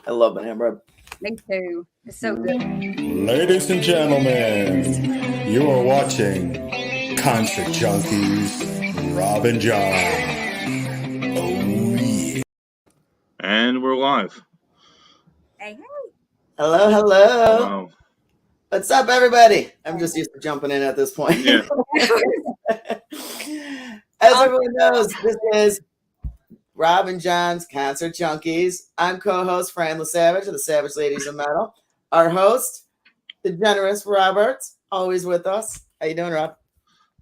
I love banana bread. Me too. It's so good. Ladies and gentlemen, you are watching Concert Junkies, Rob and John. Oh, yeah. And we're live. Hey, Hello, hello. Wow. What's up, everybody? I'm just used to jumping in at this point. Yeah. As everyone knows, this is Rob and John's Concert Junkies. I'm co-host Fran LaSavage of the Savage Ladies of Metal. Our host, the generous Robert, always with us. How you doing, Rob?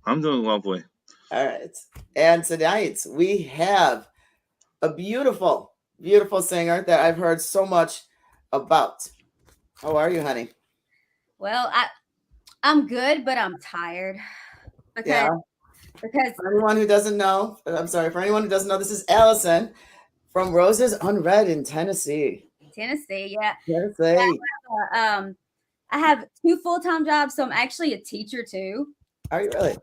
I'm doing lovely. All right. And tonight we have a beautiful, beautiful singer that I've heard so much about. How are you, honey? Well, I'm good, but I'm tired because For anyone who doesn't know, for anyone who doesn't know, this is Allison from Roses Unread in Tennessee. Tennessee, yeah. Tennessee. I have 2 full-time jobs, so I'm actually a teacher too. Are you really?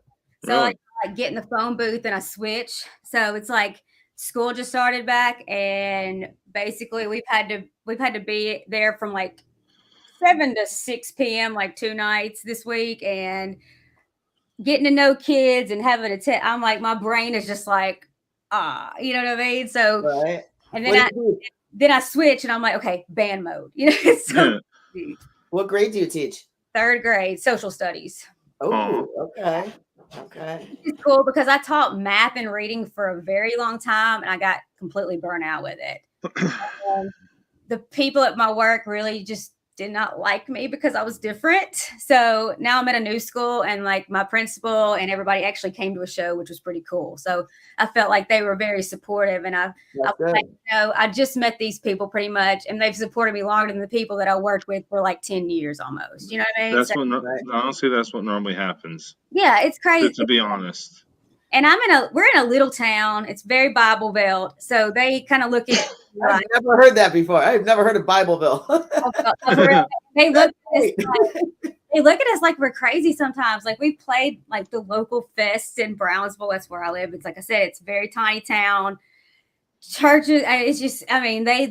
So I like get in the phone booth and I switch. So it's like school just started back, and basically we've had to be there from like 7 to 6 p.m. like 2 nights this week, and getting to know kids and having I'm like, my brain is just like, you know what I mean? So, right. And then I switch and I'm like, okay, band mode, you know? So, what grade do you teach? 3rd grade, social studies. Oh, okay. It's cool because I taught math and reading for a very long time and I got completely burnt out with it. The people at my work really just did not like me because I was different. So now I'm at a new school, and like my principal and everybody actually came to a show, which was pretty cool. So I felt like they were very supportive, and I just met these people pretty much, and they've supported me longer than the people that I worked with for like 10 years almost. You know what I mean? Honestly, that's what normally happens. Yeah, it's crazy. To be honest. And we're in a little town. It's very Bible Belt. So they kind of look at I've never heard that before. I've never heard of Bibleville. They look at us like we're crazy sometimes. Like we played like the local fests in Brownsville. That's where I live. It's like I said, it's a very tiny town. Churches, it's just, I mean, they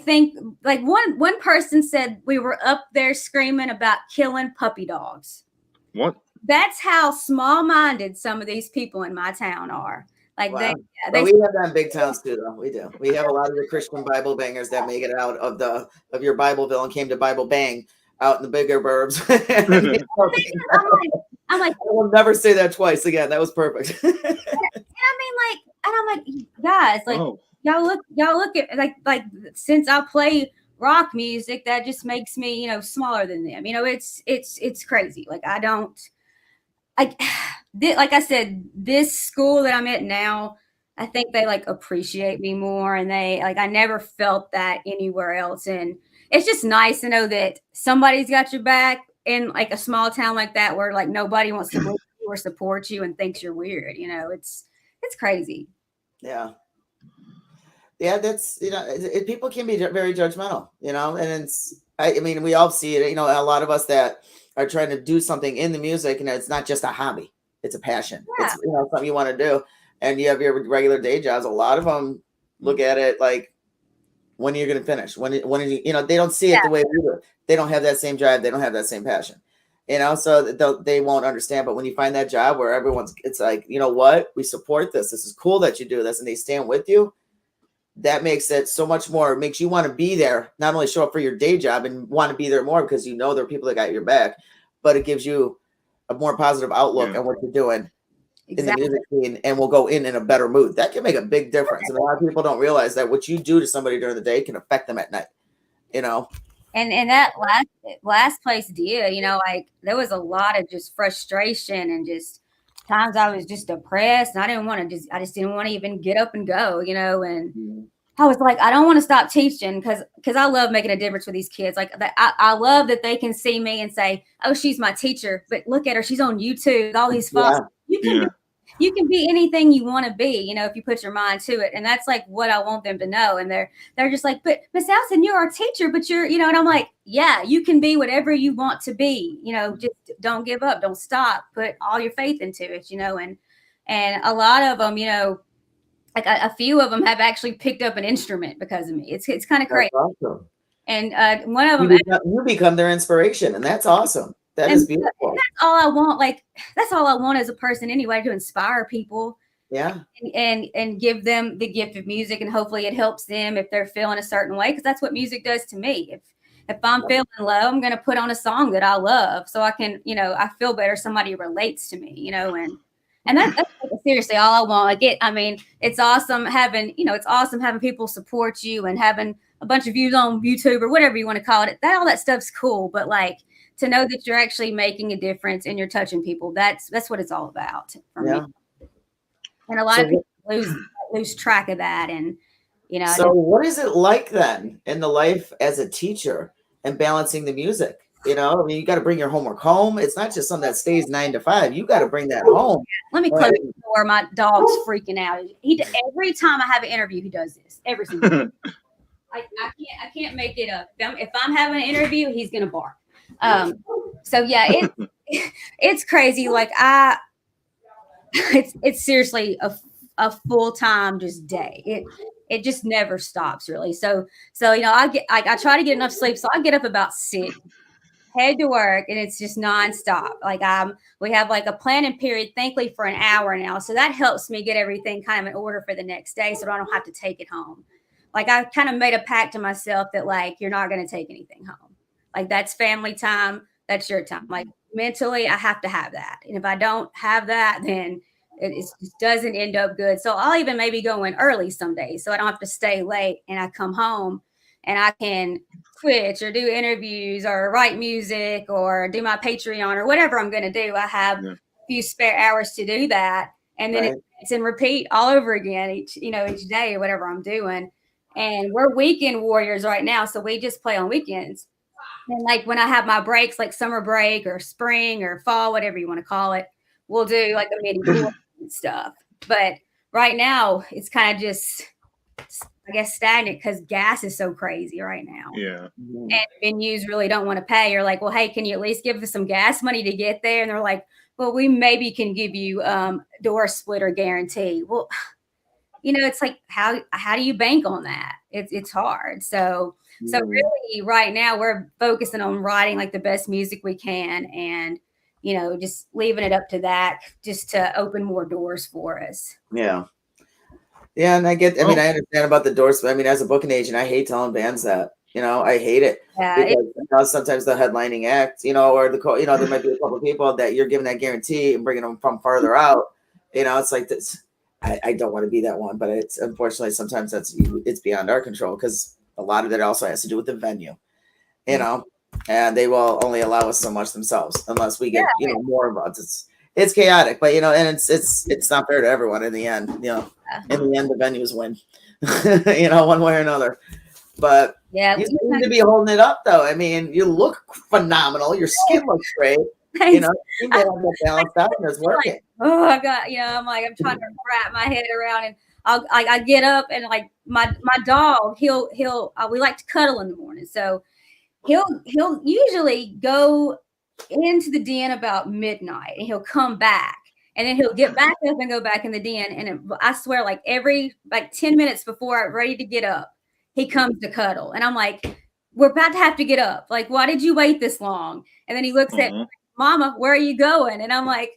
think like one person said we were up there screaming about killing puppy dogs. What? That's how small-minded some of these people in my town are. Like wow. We have that in big towns too, though. We do. We have a lot of the Christian Bible bangers that make it out of your Bibleville and came to Bible Bang out in the bigger burbs. I'm like, I will never say that twice again. That was perfect. And I'm like, guys, like y'all look at like since I play rock music, that just makes me, you know, smaller than them. You know, it's crazy. Like like I said, this school that I'm at now, I think they like appreciate me more, and they like, I never felt that anywhere else. And it's just nice to know that somebody's got your back in like a small town like that, where like nobody wants to believe you or support you and thinks you're weird. You know, it's crazy. Yeah. That's, you know, people can be very judgmental, you know, and I mean, we all see it, you know, a lot of us that are trying to do something in the music, and it's not just a hobby, it's a passion. Yeah. It's, you know, something you want to do, and you have your regular day jobs. A lot of them look at it like, when are you going to finish? When are you, you know, they don't see it the way we do. They don't have that same drive. They don't have that same passion, you know, so they won't understand. But when you find that job where it's like, you know what, we support this. This is cool that you do this, and they stand with you. That makes it so much more. It makes you want to be there, not only show up for your day job and want to be there more because you know there are people that got your back, but it gives you a more positive outlook on what you're doing in the music scene, and will go in a better mood. That can make a big difference. And a lot of people don't realize that what you do to somebody during the day can affect them at night, you know? And that last place did, you know, like there was a lot of just frustration, and just times I was just depressed, and I just didn't want to even get up and go, you know. And I was like, I don't want to stop teaching because I love making a difference with these kids. Like I love that they can see me and say, oh, she's my teacher, but look at her, she's on YouTube with all these followers. You can be anything you want to be, you know, if you put your mind to it. And that's like what I want them to know. And they're just like, but Miss Allison, you're our teacher, but you're, you know, and I'm like, yeah, you can be whatever you want to be, you know, just don't give up, don't stop, put all your faith into it, you know. And a lot of them, you know, like a few of them have actually picked up an instrument because of me. It's kind of crazy. Awesome. And one of them, you become their inspiration, and that's awesome. That is beautiful. That's all I want. Like, that's all I want as a person anyway, to inspire people. Yeah. And give them the gift of music, and hopefully it helps them if they're feeling a certain way, because that's what music does to me. If I'm feeling low, I'm going to put on a song that I love so I can, I feel better. Somebody relates to me, and that's seriously all I want. It's awesome having, people support you and having a bunch of views on YouTube or whatever you want to call it. All that stuff's cool, but like, to know that you're actually making a difference and you're touching people, that's what it's all about for me. And a lot of people lose track of that. And, So what is it like then in the life as a teacher and balancing the music? You got to bring your homework home. It's not just something that stays 9 to 5. You got to bring that home. Let me close the door. My dog's freaking out. Every time I have an interview, he does this. Every single time. I can't make it up. If I'm having an interview, he's gonna bark. So yeah, it's crazy. Like it's seriously a full-time just day. It just never stops really. So I try to get enough sleep. So I get up about 6, head to work, and it's just nonstop. Like we have like a planning period, thankfully, for an hour now. So that helps me get everything kind of in order for the next day, so I don't have to take it home. Like I kind of made a pact to myself that like, you're not going to take anything home. Like that's family time. That's your time. Like mentally, I have to have that. And if I don't have that, then it just doesn't end up good. So I'll even maybe go in early some days, so I don't have to stay late, and I come home and I can switch or do interviews or write music or do my Patreon or whatever I'm going to do. I have a few spare hours to do that. And then it's in repeat all over again each day or whatever I'm doing. And we're weekend warriors right now. So we just play on weekends. And like when I have my breaks, like summer break or spring or fall, whatever you want to call it, we'll do like a mini tour and stuff. But right now it's kind of just, I guess, stagnant because gas is so crazy right now. Yeah. And venues really don't want to pay. You're like, well, hey, can you at least give us some gas money to get there? And they're like, well, we maybe can give you door splitter guarantee. Well, it's like, how do you bank on that? It's hard. So really right now we're focusing on writing like the best music we can, and, just leaving it up to that just to open more doors for us. Yeah. Yeah. And I understand about the doors. But as a booking agent, I hate telling bands that, I hate it. Yeah, because sometimes the headlining act, or there might be a couple of people that you're giving that guarantee and bringing them from farther out. It's like this. I don't want to be that one, but it's unfortunately sometimes it's beyond our control, because a lot of it also has to do with the venue, and they will only allow us so much themselves unless we get more involved. It's chaotic, but and it's not fair to everyone in the end. In the end, the venues win, one way or another. But yeah, you seem to be holding it up, though. You look phenomenal. Your skin looks great. You seem to have that balanced out, and it's working. Oh, I got, I'm trying to wrap my head around, and I get up, and like my dog, we like to cuddle in the morning. So he'll usually go into the den about midnight, and he'll come back, and then he'll get back up and go back in the den. And I swear, like every 10 minutes before I'm ready to get up, he comes to cuddle. And I'm like, we're about to have to get up. Like, why did you wait this long? And then he looks at me, Mama, where are you going? And I'm like,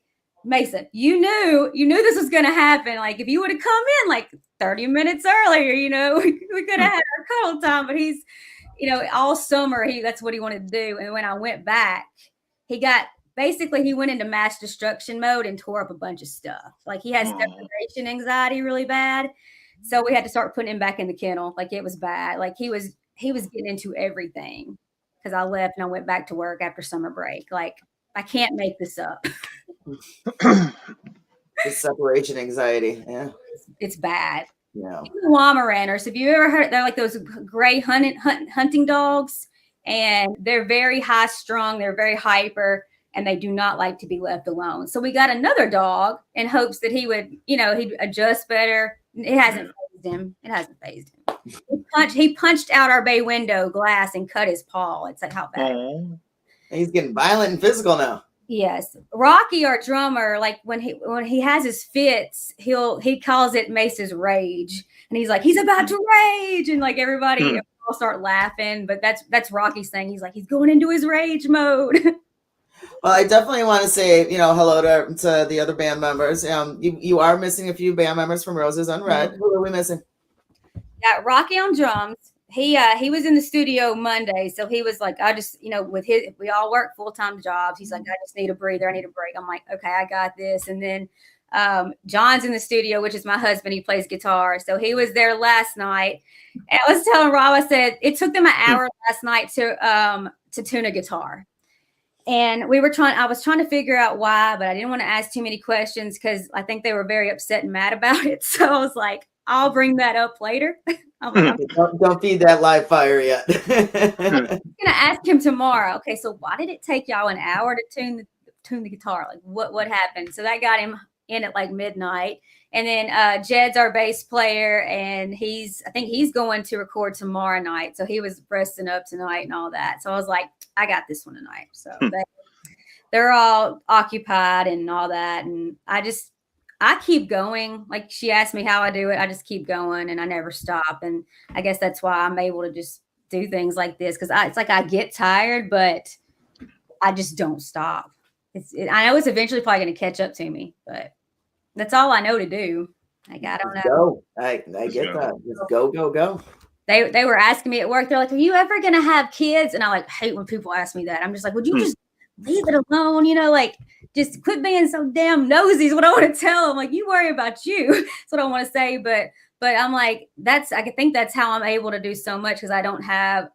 Mason, you knew this was going to happen. Like, if you would have come in like 30 minutes earlier, we could have had our cuddle time. But he's, all summer, that's what he wanted to do. And when I went back, he went into mass destruction mode and tore up a bunch of stuff. Like he has separation anxiety really bad. So we had to start putting him back in the kennel. Like it was bad. Like he was getting into everything, because I left and I went back to work after summer break. Like, I can't make this up. The separation anxiety. Yeah. It's bad. Yeah. Weimaraners. Have you ever heard? They're like those gray hunting dogs, and they're very high strung. They're very hyper, and they do not like to be left alone. So we got another dog in hopes that he would, he'd adjust better. It hasn't phased him. He punched out our bay window glass and cut his paw. It's like, how bad. He's getting violent and physical now. Yes. Rocky, our drummer, like when he has his fits, he calls it Mace's rage. And he's like, he's about to rage. And like everybody, all start laughing, but that's Rocky's thing. He's like, he's going into his rage mode. Well, I definitely want to say, hello to the other band members. You are missing a few band members from Roses Unread. Who are we missing? Got Rocky on drums. He was in the studio Monday, so he was like, I just, with we all work full-time jobs. He's like, I just need a breather. I need a break. I'm like, okay, I got this. And then John's in the studio, which is my husband. He plays guitar, so he was there last night. And I was telling Rob, I said it took them an hour last night to tune a guitar. And I was trying to figure out why, but I didn't want to ask too many questions because I think they were very upset and mad about it. So I was like, I'll bring that up later. Don't feed that live fire yet. I'm gonna ask him tomorrow. Okay, so why did it take y'all an hour to tune the guitar? Like what happened? So that got him in at like midnight. And then Jed's our bass player, and I think he's going to record tomorrow night. So he was resting up tonight and all that. So I was like, I got this one tonight. So they're all occupied and all that. And I keep going. Like she asked me how I do it. I just keep going and I never stop. And I guess that's why I'm able to just do things like this. Cause it's like I get tired, but I just don't stop. I know it's eventually probably going to catch up to me, but that's all I know to do. Like, I don't know. Go. I get that. Just go. They were asking me at work. They're like, are you ever going to have kids? And I like hate when people ask me that. I'm just like, would you just leave it alone? Like just quit being so damn nosy is what I want to tell them. Like, you worry about you. That's what I want to say. But I'm like, I think that's how I'm able to do so much because I don't have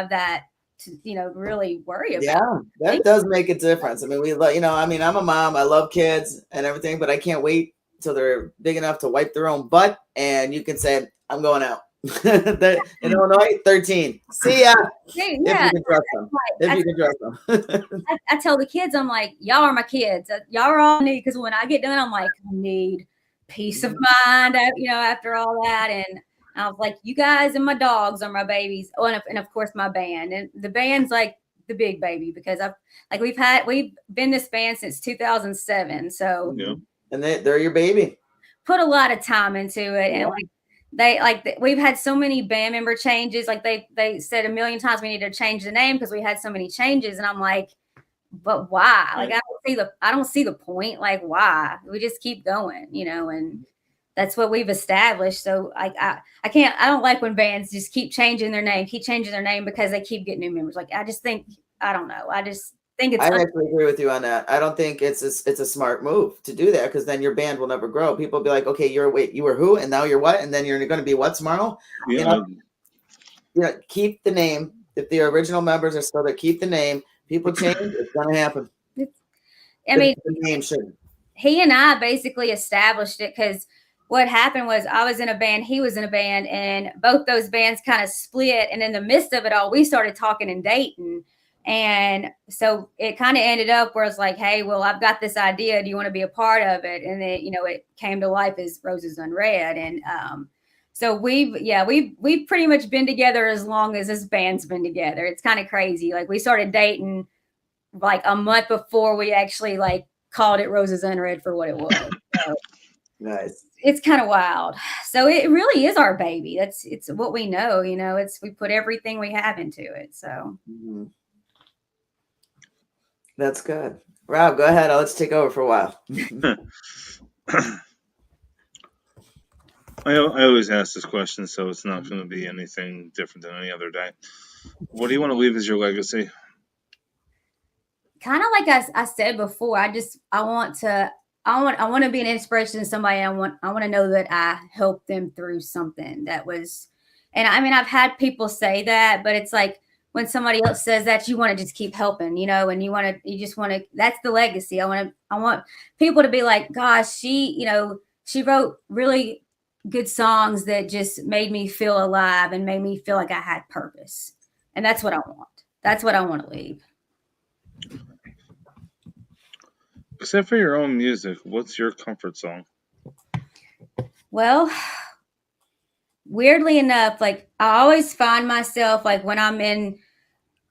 that to, really worry about. Yeah, that does make a difference. I mean, I'm a mom. I love kids and everything, but I can't wait till they're big enough to wipe their own butt. And you can say, I'm going out. In Illinois, 13. See ya. Hey, yeah, if you can trust them. If you can trust them. I tell the kids, I'm like, y'all are my kids. Y'all are all need, because when I get done, I'm like, I need peace of mind, after all that. And I was like, you guys and my dogs are my babies. Oh, and of course my band. And the band's like the big baby because we've been this band since 2007. So and they're your baby. Put a lot of time into it. And we've had so many band member changes. Like they said a million times we need to change the name because we had so many changes. And I'm like, but why? Like I don't see the point. Like why? We just keep going, and that's what we've established. So I don't like when bands just keep changing their name because they keep getting new members. Like I just think I don't know. I just think it's. I actually agree with you on that. I don't think it's a smart move to do that because then your band will never grow. People will be like, okay, you were who, and now you're what, and then you're going to be what tomorrow? Yeah. Keep the name. If the original members are still there, keep the name. People change, it's going to happen. The name shouldn't. He and I basically established it because what happened was I was in a band, he was in a band, and both those bands kind of split. And in the midst of it all, we started talking and dating. And so it kind of ended up where it's like, hey, well, I've got this idea. Do you want to be a part of it? And then, it came to life as Roses Unread. And so we've pretty much been together as long as this band's been together. It's kind of crazy. Like we started dating like a month before we actually like called it Roses Unread for what it was. So, nice. It's kind of wild. So it really is our baby. It's what we know, we put everything we have into it. So that's good. Rob, go ahead. I'll let you take over for a while. I always ask this question, so it's not going to be anything different than any other day. What do you want to leave as your legacy? Kind of like I said before, I want to be an inspiration to somebody. I want to know that I helped them through something that was, and I mean, I've had people say that, but it's like when somebody else says that, you want to just keep helping, and you just want to, that's the legacy. I want people to be like, gosh, she wrote really good songs that just made me feel alive and made me feel like I had purpose. And that's what I want. That's what I want to leave. Except for your own music, what's your comfort song? Well, weirdly enough, like I always find myself like when I'm in,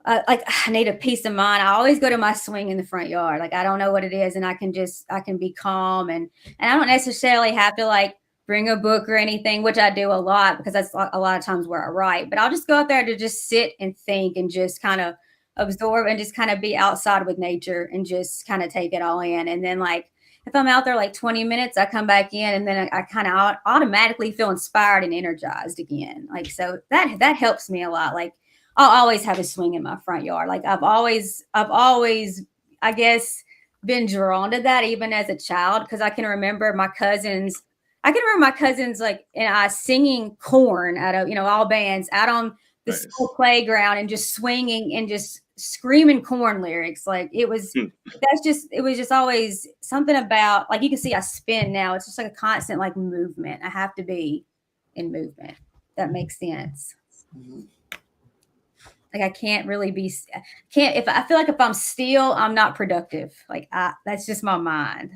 like I need a peace of mind. I always go to my swing in the front yard. Like I don't know what it is, and I can be calm, and I don't necessarily have to like bring a book or anything, which I do a lot because that's a lot of times where I write. But I'll just go out there to just sit and think and just kind of absorb and just kind of be outside with nature and just kind of take it all in. And then like if I'm out there like 20 minutes, I come back in and then I kind of automatically feel inspired and energized again. Like, so that helps me a lot. Like I'll always have a swing in my front yard. Like I've always, I guess, been drawn to that even as a child. Cause I can remember my cousins like, and I singing corn out of, all bands out on the school playground and just swinging and just screaming corn lyrics. Like it was just always something about, like, you can see I spin now. It's just like a constant like movement. I have to be in movement. That makes sense. Mm-hmm. Like I can't really be, if I feel like if I'm still, I'm not productive. Like that's just my mind.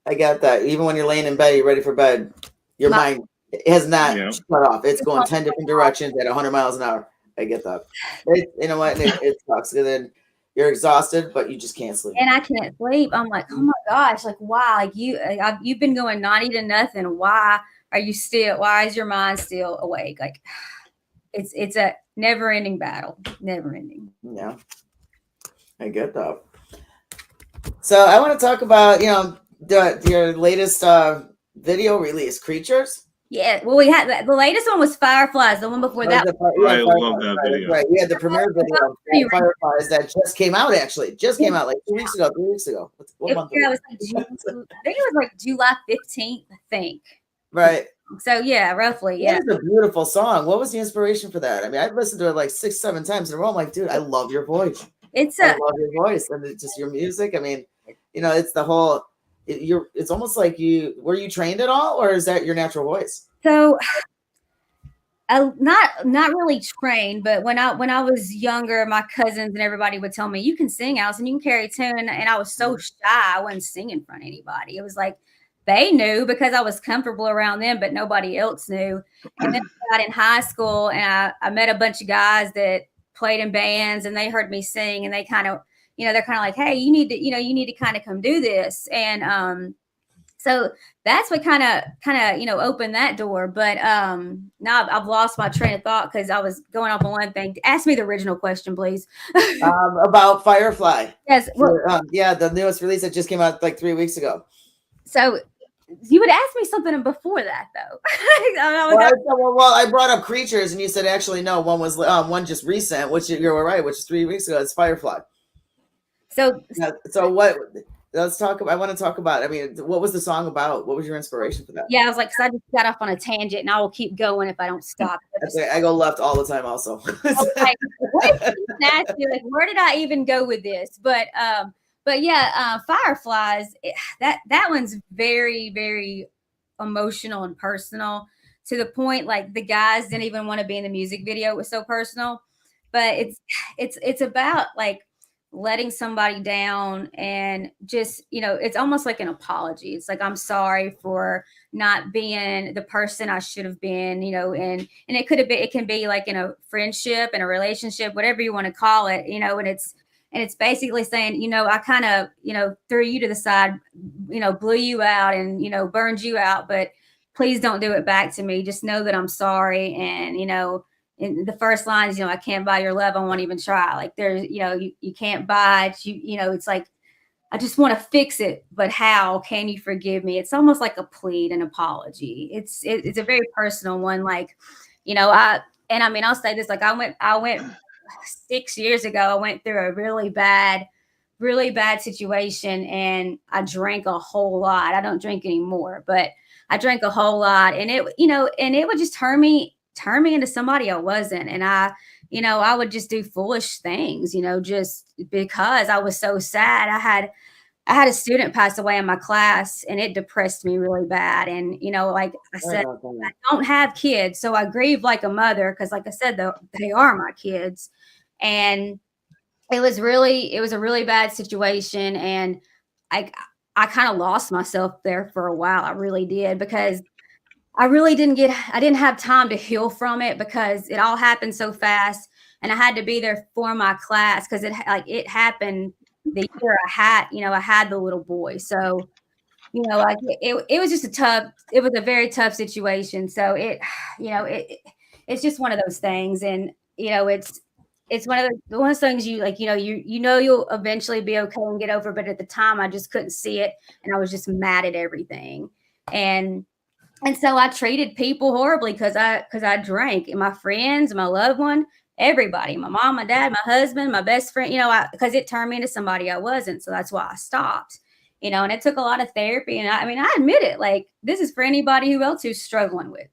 I got that. Even when you're laying in bed, you're ready for bed. Your mind has not shut off. It's going 10 different directions at 100 miles an hour. I get that. You know what? It sucks. And then you're exhausted, but you just can't sleep. And I can't sleep. I'm like, oh my gosh, like why? Like you've been going 90 to nothing. Why is your mind still awake? Like it's a never ending battle. Never ending. Yeah. I get that. So I want to talk about, your latest video release, Creatures. Yeah, well, we had the latest one was Fireflies. The one before that. I love that video. Right, we had the premiere video of Fireflies that just came out. Actually, just came out like 2 weeks ago, 3 weeks ago. What month? Yeah, it was like June. I think it was like July 15th. I think. Right. So yeah, roughly. Yeah. It's a beautiful song. What was the inspiration for that? I mean, I've listened to it like 6-7 times in a row. I'm like, dude, I love your voice. I love your voice, and it's just your music. I mean, it's the whole. It's almost like were you trained at all, or is that your natural voice? So not really trained, but when I was younger, my cousins and everybody would tell me, you can sing, Allison, you can carry a tune. And I was so shy, I wouldn't sing in front of anybody. It was like they knew because I was comfortable around them, but nobody else knew. And then I got in high school and I met a bunch of guys that played in bands and they heard me sing and they kind of, they're kind of like, hey, you need to kind of come do this. And so that's what kind of, opened that door. But now I've lost my train of thought because I was going off on one thing. Ask me the original question, please. About Firefly. Yes. Well, the newest release that just came out like 3 weeks ago. So you would ask me something before that, though. I brought up Creatures, and you said actually no. One was one just recent, which you're right, which is 3 weeks ago. It's Firefly. So what? Let's talk about. I want to talk about. I mean, what was the song about? What was your inspiration for that? Yeah, I was like, because I just got off on a tangent, and I will keep going if I don't stop. I go left all the time, also. Okay. Where did I even go with this? But yeah, Fireflies. That one's very, very emotional and personal to the point like the guys didn't even want to be in the music video. It was so personal, but it's about like letting somebody down and just, it's almost like an apology. It's like, I'm sorry for not being the person I should have been, and it can be like in a friendship and a relationship, whatever you want to call it, and it's basically saying, I kind of, threw you to the side, blew you out and, burned you out, but please don't do it back to me. Just know that I'm sorry. And, in the first line is, I can't buy your love. I won't even try. Like there's, you can't buy it. It's like, I just want to fix it, but how can you forgive me? It's almost like a plea, an apology. It's a very personal one. Like, I'll say this, like I went 6 years ago, I went through a really bad situation and I drank a whole lot. I don't drink anymore, but I drank a whole lot and it would just turn me into somebody I wasn't. And I would just do foolish things, just because I was so sad. I had a student pass away in my class and it depressed me really bad. And, like I said, I don't have kids. So I grieve like a mother. Cause like I said, they are my kids. And it was a really bad situation. And I kind of lost myself there for a while. I really did, because I didn't have time to heal from it because it all happened so fast. And I had to be there for my class because it happened the year I had the little boy. So you know, like it was just it was a very tough situation. So you know, it's just one of those things. And, you know, it's one of those things you like, you know, you know, you'll eventually be okay and get over. But at the time I just couldn't see it. And I was just mad at everything. And, and so I treated people horribly because I drank, and my friends, my loved one, everybody, my mom, my dad, my husband, my best friend, you know, because it turned me into somebody I wasn't. So that's why I stopped, you know, and it took a lot of therapy. And I mean, I admit it, like this is for anybody who else who's struggling with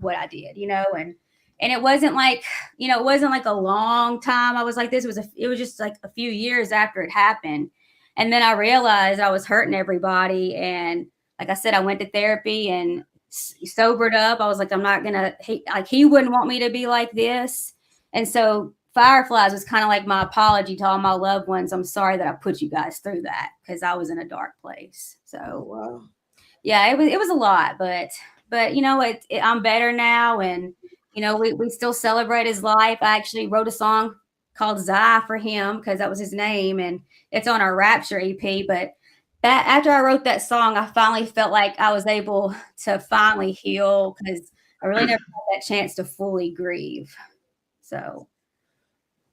what I did, you know, and it wasn't like, you know, it wasn't like a long time I was like this. It was just like a few years after it happened. And then I realized I was hurting everybody. And like I said, I went to therapy and sobered up. I was like, I'm not gonna he wouldn't want me to be like this. And so Fireflies was kind of like my apology to all my loved ones. I'm sorry that I put you guys through that because I was in a dark place. Oh, So wow. yeah, it was a lot, but you know, I'm better now. And you know, we still celebrate his life. I actually wrote a song called Zai for him because that was his name, and it's on our Rapture EP. But that after I wrote that song, I finally felt like I was able to finally heal because I really never had that chance to fully grieve. So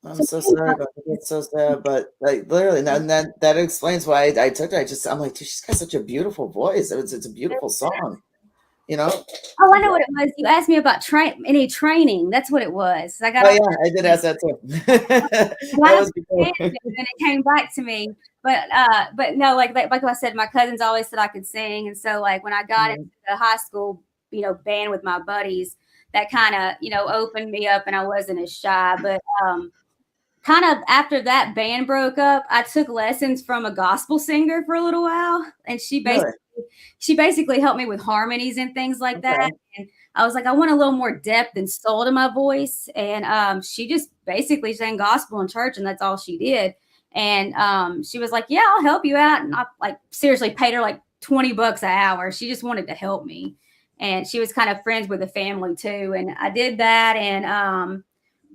I'm so sorry about it. It's so sad, but like literally, and that explains why I took her. I'm like, dude, she's got such a beautiful voice. It's a beautiful song, you know. oh, I know what it was. You asked me about any training. That's what it was. I got Oh yeah, I did ask that too. That was before. and it came back to me. But no, like I said, my cousins always said I could sing, and so like when I got into the high school, you know, band with my buddies, that kind of, you know, opened me up, and I wasn't as shy. But kind of after that band broke up, I took lessons from a gospel singer for a little while, and she basically helped me with harmonies and things like that. And I was like, I want a little more depth and soul to my voice. And she just basically sang gospel in church, and that's all she did. And she was like, yeah, I'll help you out. And I like seriously paid her like $20 an hour. She just wanted to help me. And she was kind of friends with the family too. And I did that, and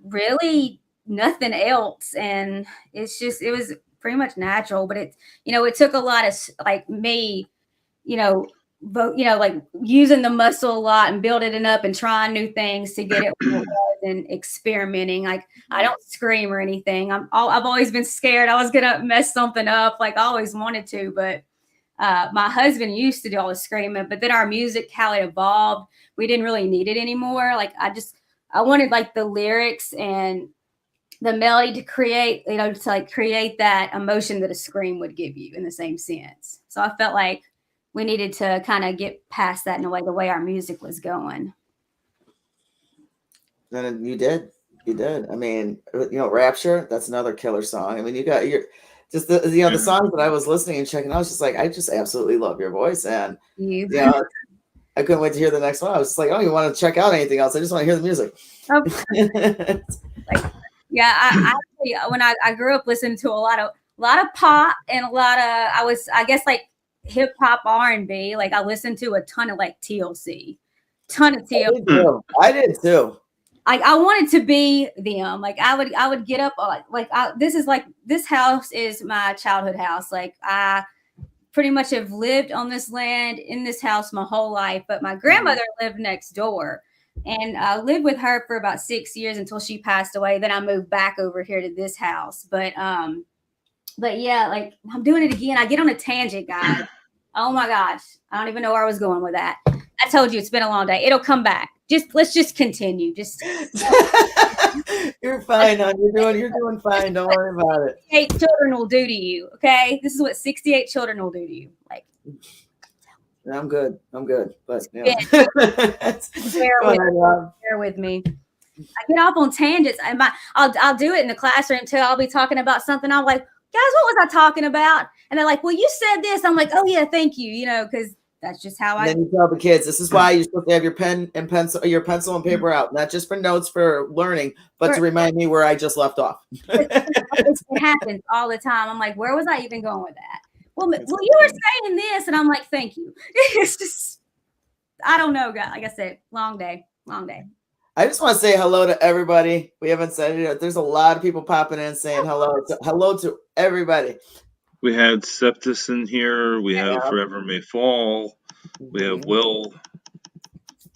really nothing else. And it was pretty much natural. But it, you know, it took a lot of like me, you know, like using the muscle a lot and building it up and trying new things to get it and experimenting. Like I don't scream or anything. I've always been scared I was gonna mess something up. Like I always wanted to, but my husband used to do all the screaming. But then our music, how it evolved, we didn't really need it anymore. Like I wanted like the lyrics and the melody to create, you know, to like create that emotion that a scream would give you in the same sense. So I felt like we needed to kind of get past that in a way, the way our music was going. Then you did. I mean, you know, Rapture, that's another killer song. I mean, you're just the songs that I was listening and checking. I was just like, I just absolutely love your voice. And you know, I couldn't wait to hear the next one. I was just like, I don't even want to check out anything else. I just want to hear the music. Yeah, I actually, when I grew up listening to a lot of pop and a lot of, I guess like hip hop, R&B. Like I listened to a ton of like TLC, ton of TLC. I did too. I wanted to be them. Like I would get up this house is my childhood house. Like I pretty much have lived on this land in this house my whole life, but my grandmother lived next door. And I lived with her for about 6 years until she passed away. Then I moved back over here to this house. But yeah, like I'm doing it again. I get on a tangent, guys. Oh my gosh. I don't even know where I was going with that. I told you it's been a long day. It'll come back. Let's just continue. You're fine, hon. You're doing fine. Don't worry about it. 68 children will do to you. Okay. This is what 68 children will do to you. Like I'm good. But yeah. Bear with me. I get off on tangents. I'll do it in the classroom too. I'll be talking about something. I'm like, guys, what was I talking about? And they're like, well, you said this. I'm like, oh yeah, thank you. You know, because that's just how Then you tell the kids, this is why you're supposed to have your pen and pencil, your pencil and paper out, not just for notes for learning, but to remind me where I just left off. It happens all the time. I'm like, where was I even going with that? Well, you were saying this, and I'm like, thank you. It's just, I don't know, guys. Like I said, long day. I just want to say hello to everybody. We haven't said it yet. There's a lot of people popping in saying hello. Hello to everybody. We had Septis in here. We have Forever May Fall. We have Will.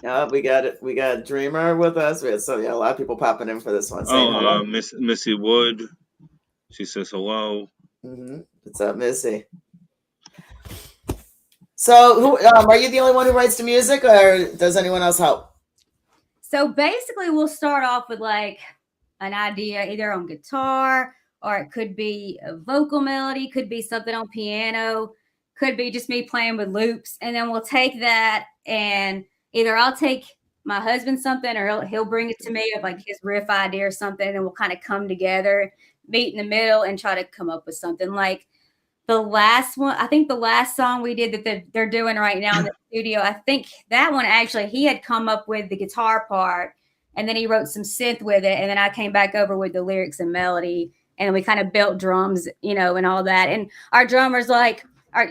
Yeah, we got it. We got Dreamer with us. A lot of people popping in for this one. Missy Wood. She says hello. What's up, Missy? So, who are you the only one who writes the music, or does anyone else help? So basically, we'll start off with like an idea either on guitar, or it could be a vocal melody, could be something on piano, could be just me playing with loops. And then we'll take that and either I'll take my husband something or he'll bring it to me of like his riff idea or something. And we'll kind of come together, meet in the middle and try to come up with something. Like the last one, I think the last song we did that they're doing right now in the studio, I think that one actually he had come up with the guitar part and then he wrote some synth with it. And then I came back over with the lyrics and melody and we kind of built drums, and all that. And our drummer's like, I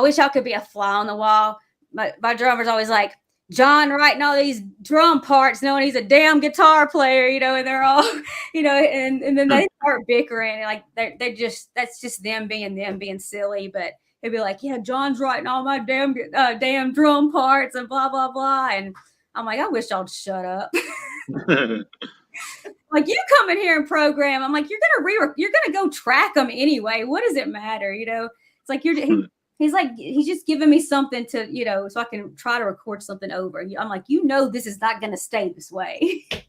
wish I could be a fly on the wall. My drummer's always like, John writing all these drum parts knowing he's a damn guitar player, and they're all, and then they start bickering. Like they're just, that's just them being silly. But he'd be like, yeah, John's writing all my damn drum parts and blah, blah, blah. And I'm like, I wish y'all shut up. Like you come in here and program. I'm like, you're gonna go track them anyway. What does it matter? It's like he's like, he's just giving me something to, so I can try to record something over. I'm like, this is not gonna stay this way. It's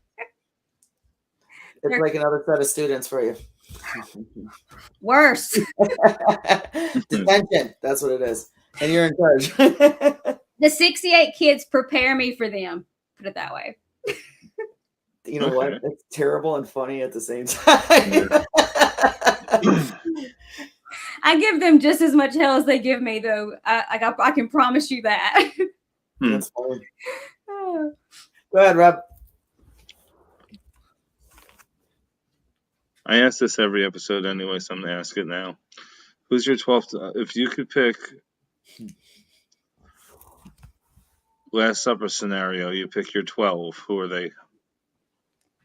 like another set of students for you. Worse. Detention. That's what it is. And you're in charge. The 68 kids prepare me for them. Put it that way. You know what? It's terrible and funny at the same time. I give them just as much hell as they give me, though. I can promise you that. That's funny. Go ahead, Rob. I ask this every episode anyway, so I'm going to ask it now. Who's your 12th? If you could pick Last Supper scenario, you pick your 12. Who are they?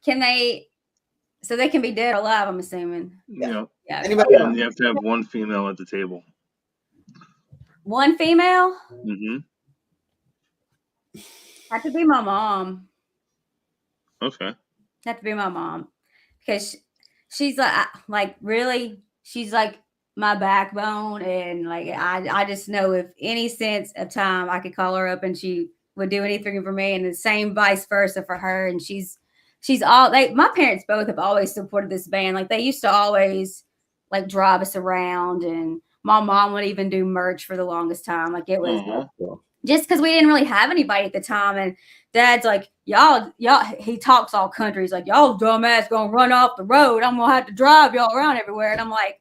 So they can be dead or alive, I'm assuming. Yeah. Anybody and you have to have one female at the table. One female? Mm-hmm. Have to be my mom. Okay. Have to be my mom. Because she's like really, she's like my backbone. And like, I just know if any sense of time I could call her up and she would do anything for me, and the same vice versa for her. And she's my parents both have always supported this band. Like they used to always like drive us around, and my mom would even do merch for the longest time. Like it was just because we didn't really have anybody at the time. And Dad's like, y'all, he talks all country. He's like, y'all dumbass gonna run off the road. I'm gonna have to drive y'all around everywhere. And I'm like,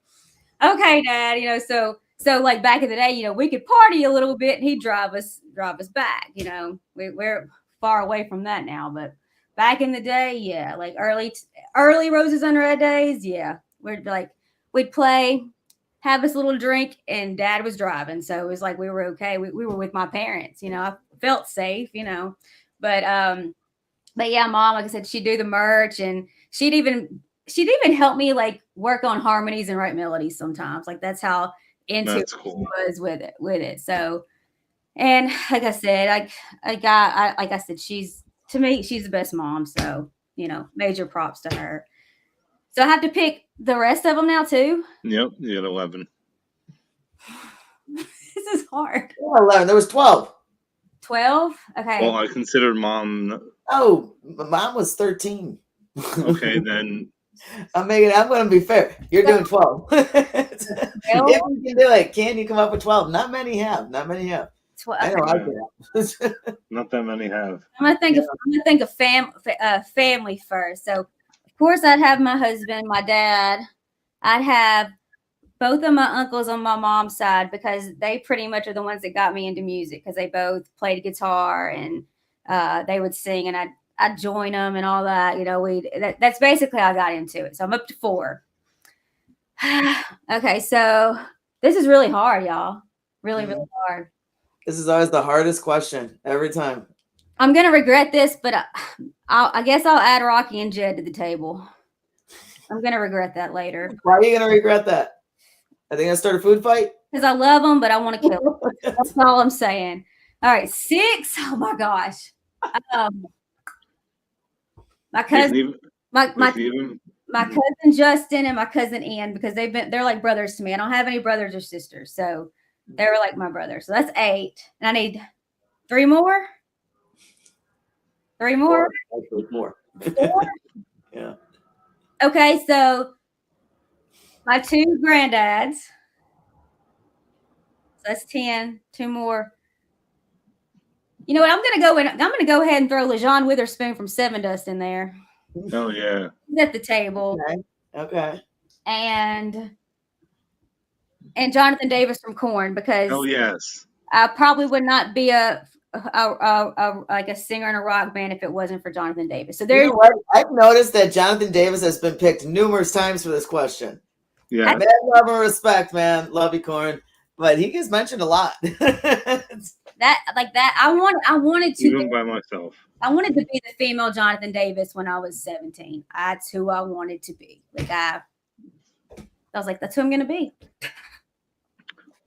okay, Dad, so like back in the day, we could party a little bit and he'd drive us back. We're far away from that now, but back in the day, yeah, like early Roses Unread days, yeah. We'd play, have this little drink, and Dad was driving. So it was like we were okay. We were with my parents, I felt safe, But yeah, Mom, like I said, she'd do the merch, and she'd even help me like work on harmonies and write melodies sometimes. Like that's how into it cool. was with it. So, and like I said, she's the best mom. So, major props to her. So I have to pick the rest of them now too. Yep, you got 11. This is hard. 11. There was 12. 12? Okay. Well, I considered Mom. Oh, Mom was 13. Okay, then. I'm going to be fair. You're doing 12. If you can do it, can you come up with 12? Not many have. 12. I know I can. Not that many have. I'm gonna think of family first. So, of course, I'd have my husband, my dad. I'd have both of my uncles on my mom's side because they pretty much are the ones that got me into music because they both played guitar and they would sing, and I'd join them and all that. That's basically how I got into it. So I'm up to 4. Okay, so this is really hard, y'all. Really, really hard. This is always the hardest question every time. I'm gonna regret this, but I guess I'll add Rocky and Jed to the table. I'm gonna regret that later. Why are you gonna regret that? Are they gonna start a food fight? Because I love them, but I want to kill them. That's all I'm saying. All right, 6. Oh my gosh. My cousin, my cousin Justin and my cousin Ian, because they're like brothers to me. I don't have any brothers or sisters, so they were like my brothers. So that's 8, and I need 3 more. 3 more. 4. Yeah. Okay, so my 2 granddads. So that's 10. 2 more. You know what? I'm gonna go ahead and throw LaJean Witherspoon from Seven Dust in there. Oh yeah. He's at the table. Okay. And Jonathan Davis from Korn, because oh yes, I probably would not be like a singer in a rock band if it wasn't for Jonathan Davis. So there's I've noticed that Jonathan Davis has been picked numerous times for this question. yeah. Man, love and respect, man. Love you, Corn. But he gets mentioned a lot. that I wanted to Even by myself. I wanted to be the female Jonathan Davis when I was 17. That's who I wanted to be. I was like, that's who I'm gonna be.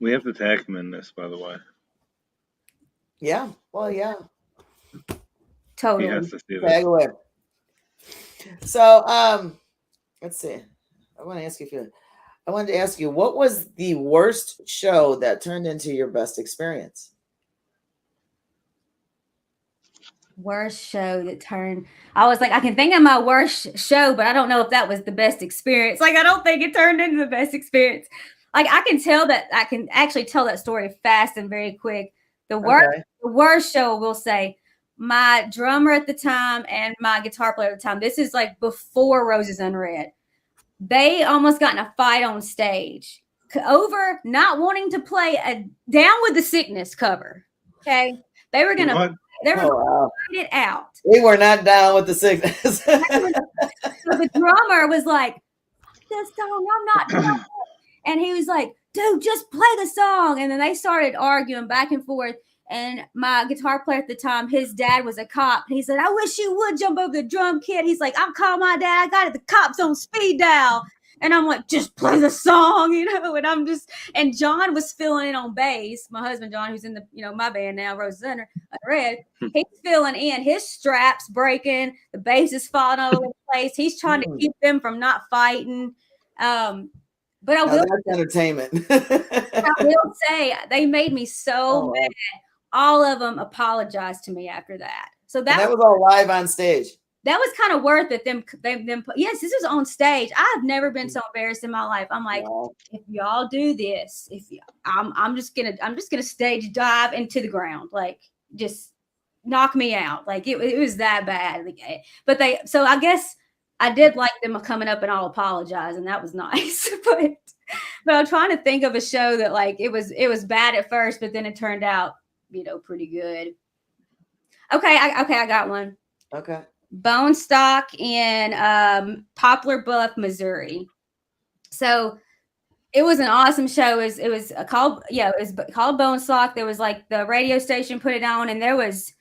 We have to tag him in this, by the way. Yeah. Well, yeah. Totally. He has to see Tag this. away. So, let's see. I wanted to ask you, what was the worst show that turned into your best experience? Worst show that turned. I was like, I can think of my worst show, but I don't know if that was the best experience. Like, I don't think it turned into the best experience. Like, I can actually tell that story fast and very quick. The worst show, we'll say, my drummer at the time and my guitar player at the time, this is like before Roses Unread. They almost got in a fight on stage over not wanting to play a Down with the Sickness cover. Okay. They were going to fight it out. We were not down with the Sickness. So the drummer was like, this song, I'm not doing it. And he was like, dude, just play the song. And then they started arguing back and forth. And my guitar player at the time, his dad was a cop. And he said, I wish you would jump over the drum kit. He's like, I'll call my dad. I got it. The cops on speed dial. And I'm like, just play the song, and John was filling in on bass. My husband, John, who's in my band now, Roses Unread, he's filling in. His strap's breaking. The bass is falling all over the place. He's trying to keep them from not fighting. But that's entertainment. I will say they made me so mad. All of them apologized to me after that. So that was all live on stage. That was kind of worth it. Yes, this was on stage. I've never been so embarrassed in my life. I'm like, if y'all do this, I'm just gonna stage dive into the ground, like just knock me out. Like it was that bad. But so I guess I did like them coming up and all apologize, and that was nice. but I'm trying to think of a show that like it was bad at first, but then it turned out pretty good. Okay, I got one. Okay. Bone Stock in Poplar Bluff, Missouri. So it was an awesome show. It was called Bone Stock. There was like the radio station put it on, and there was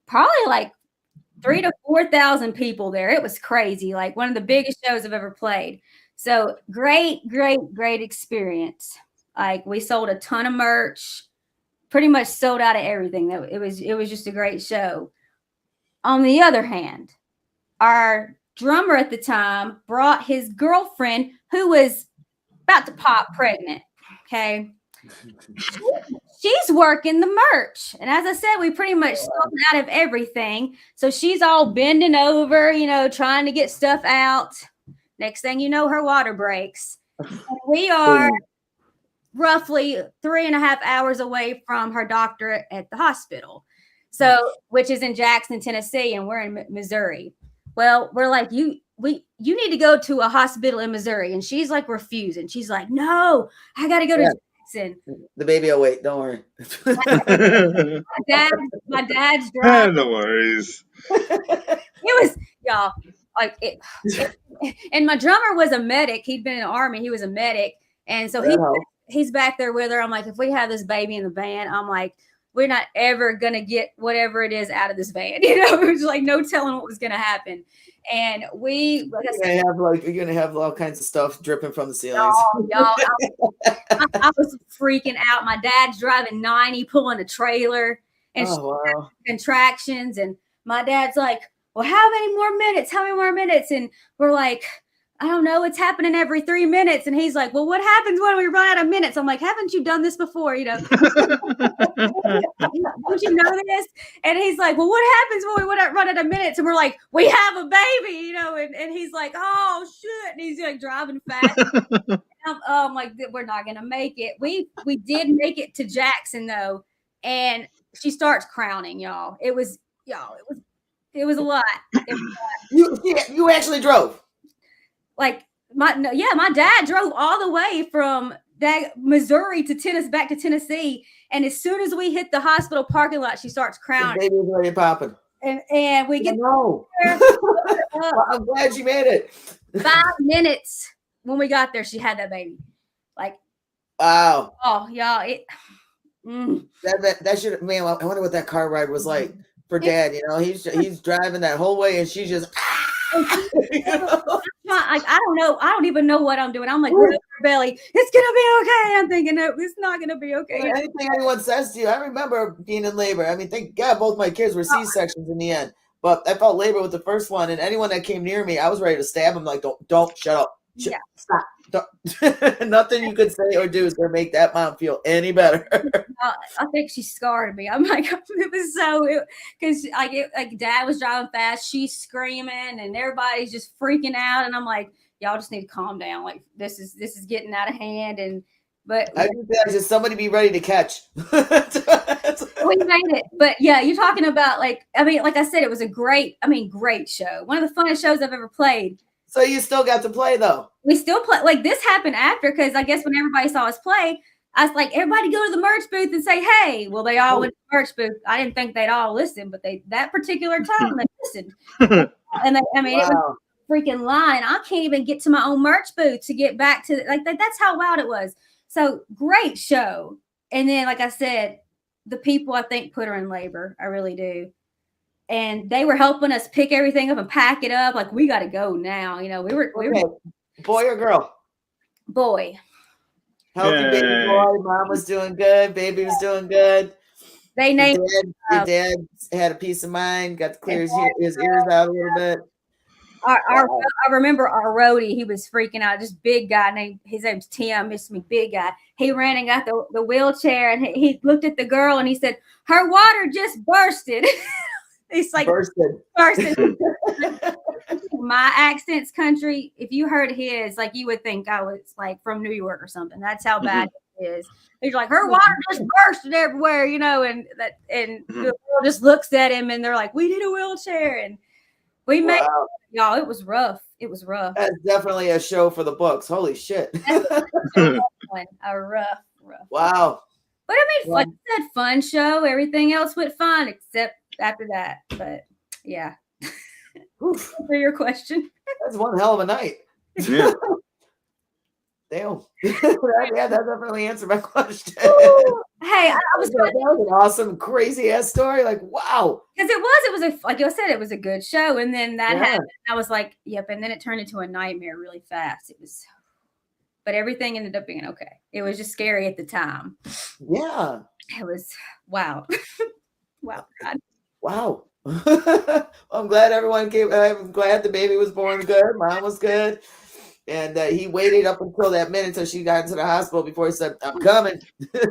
probably like 3,000 to 4,000 people there. It was crazy. Like one of the biggest shows I've ever played. So great experience. Like we sold a ton of merch, pretty much sold out of everything. It was just a great show. On the other hand, our drummer at the time brought his girlfriend who was about to pop pregnant. Okay. She's working the merch. And as I said, we pretty much sold out of everything. So she's all bending over, trying to get stuff out. Next thing you know, her water breaks. And we are roughly 3.5 hours away from her doctor at the hospital. So, which is in Jackson, Tennessee, and we're in Missouri. Well, we're like, you need to go to a hospital in Missouri. And she's like refusing. She's like, no, I got to go to Jackson. The baby will wait. Don't worry. My dad's driving. No worries. It was, y'all, like and my drummer was a medic. He'd been in the Army. He was a medic. And so he's back there with her. I'm like, if we have this baby in the band, I'm like, we're not ever going to get whatever it is out of this van. You know, it was like no telling what was going to happen. And we, like I said, you're gonna have all kinds of stuff dripping from the ceilings. y'all, I was freaking out. My dad's driving 90, pulling a trailer, and wow. contractions. And my dad's like, well, how many more minutes? How many more minutes? And we're like, I don't know. It's happening every 3 minutes. And he's like, well, what happens when we run out of minutes? I'm like, haven't you done this before? You know, don't you know this? And he's like, well, what happens when we run out of minutes? And we're like, we have a baby, you know, and he's like, oh shit. And he's like driving fast. I'm like, we're not going to make it. We did make it to Jackson though. And she starts crowning, y'all. It was a lot. You actually drove. Like my dad drove all the way from Missouri to Tennessee, back to Tennessee, and as soon as we hit the hospital parking lot, she starts crowning. The baby was already popping, and we get well, I'm glad you made it. 5 minutes when we got there, she had that baby. Like, wow. Oh, y'all, that should, man. I wonder what that car ride was like for Dad. You know, he's driving that whole way, and she's just. You know? I don't know. I don't even know what I'm doing. I'm like, her belly. It's gonna be okay. I'm thinking, no, it's not gonna be okay. Anything anyone says to you, I remember being in labor. I mean, thank God both my kids were C-sections in the end, but I felt labor with the first one, and anyone that came near me, I was ready to stab them. Like, don't shut up. Stop. Nothing you could say or do is gonna make that mom feel any better. I think she scarred me. I'm like, it was so, because like Dad was driving fast, she's screaming, and everybody's just freaking out, and I'm like, y'all just need to calm down. Like this is getting out of hand, but I just somebody be ready to catch. We made it. But yeah, you're talking about like I said, it was a great show. One of the funnest shows I've ever played. So you still got to play though. We still play. Like this happened after, because I guess when everybody saw us play, I was like, everybody go to the merch booth and say, hey. Well, they all went to the merch booth. I didn't think they'd all listen, but that particular time they listened. And it was a freaking line. I can't even get to my own merch booth to get back to that's how loud it was. So great show. And then, like I said, the people I think put her in labor. I really do. And they were helping us pick everything up and pack it up. Like, we got to go now. You know, we were boy or girl? Boy. Healthy baby boy. Mom was doing good. Baby was doing good. They named your dad had a peace of mind. Got to clear his ears out a little bit. I remember our roadie. He was freaking out. This big guy his name's Tim. Big guy. He ran and got the wheelchair, and he looked at the girl and he said, "Her water just bursted." It's like bursted. My accent's country. If you heard his, like, you would think I was like from New York or something. That's how bad it is. He's like, her water just bursted everywhere, you know, and the girl just looks at him and they're like, we need a wheelchair, and we made y'all. It was rough. That's definitely a show for the books. Holy shit. A rough. Wow. But like I said, fun show. Everything else went fine except after that. But yeah. For your question. That's one hell of a night. Yeah. Damn. That definitely answered my question. Hey, that was an awesome, crazy ass story. Like, wow. Because it was like I said, it was a good show. And then that happened. I was like, yep. And then it turned into a nightmare really fast. But everything ended up being okay. It was just scary at the time. Yeah. It was, wow. Wow. God. Wow. I'm glad everyone came. I'm glad the baby was born good. Mom was good. And he waited up until that minute until she got into the hospital before he said, I'm coming.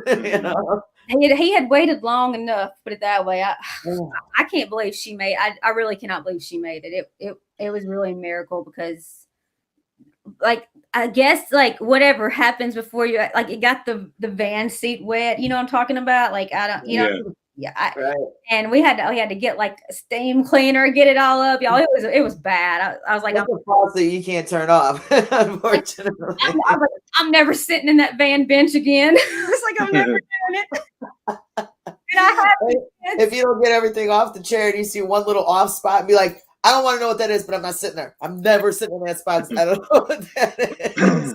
You know? He had waited long enough, put it that way. I can't believe she made I really cannot believe she made it. It was really a miracle, because like, I guess like whatever happens before you, like it got the van seat wet. You know what I'm talking about? Like, I don't, you know. Yeah, right. And we had to get like a steam cleaner, get it all up, y'all. It was bad. I was like, that's a faucet you can't turn off. Unfortunately, I'm never sitting in that van bench again. It's like, I'm never doing it. If you don't get everything off the chair and you see one little off spot, and be like, I don't want to know what that is, but I'm not sitting there. I'm never sitting in that spot. I don't know what that is. I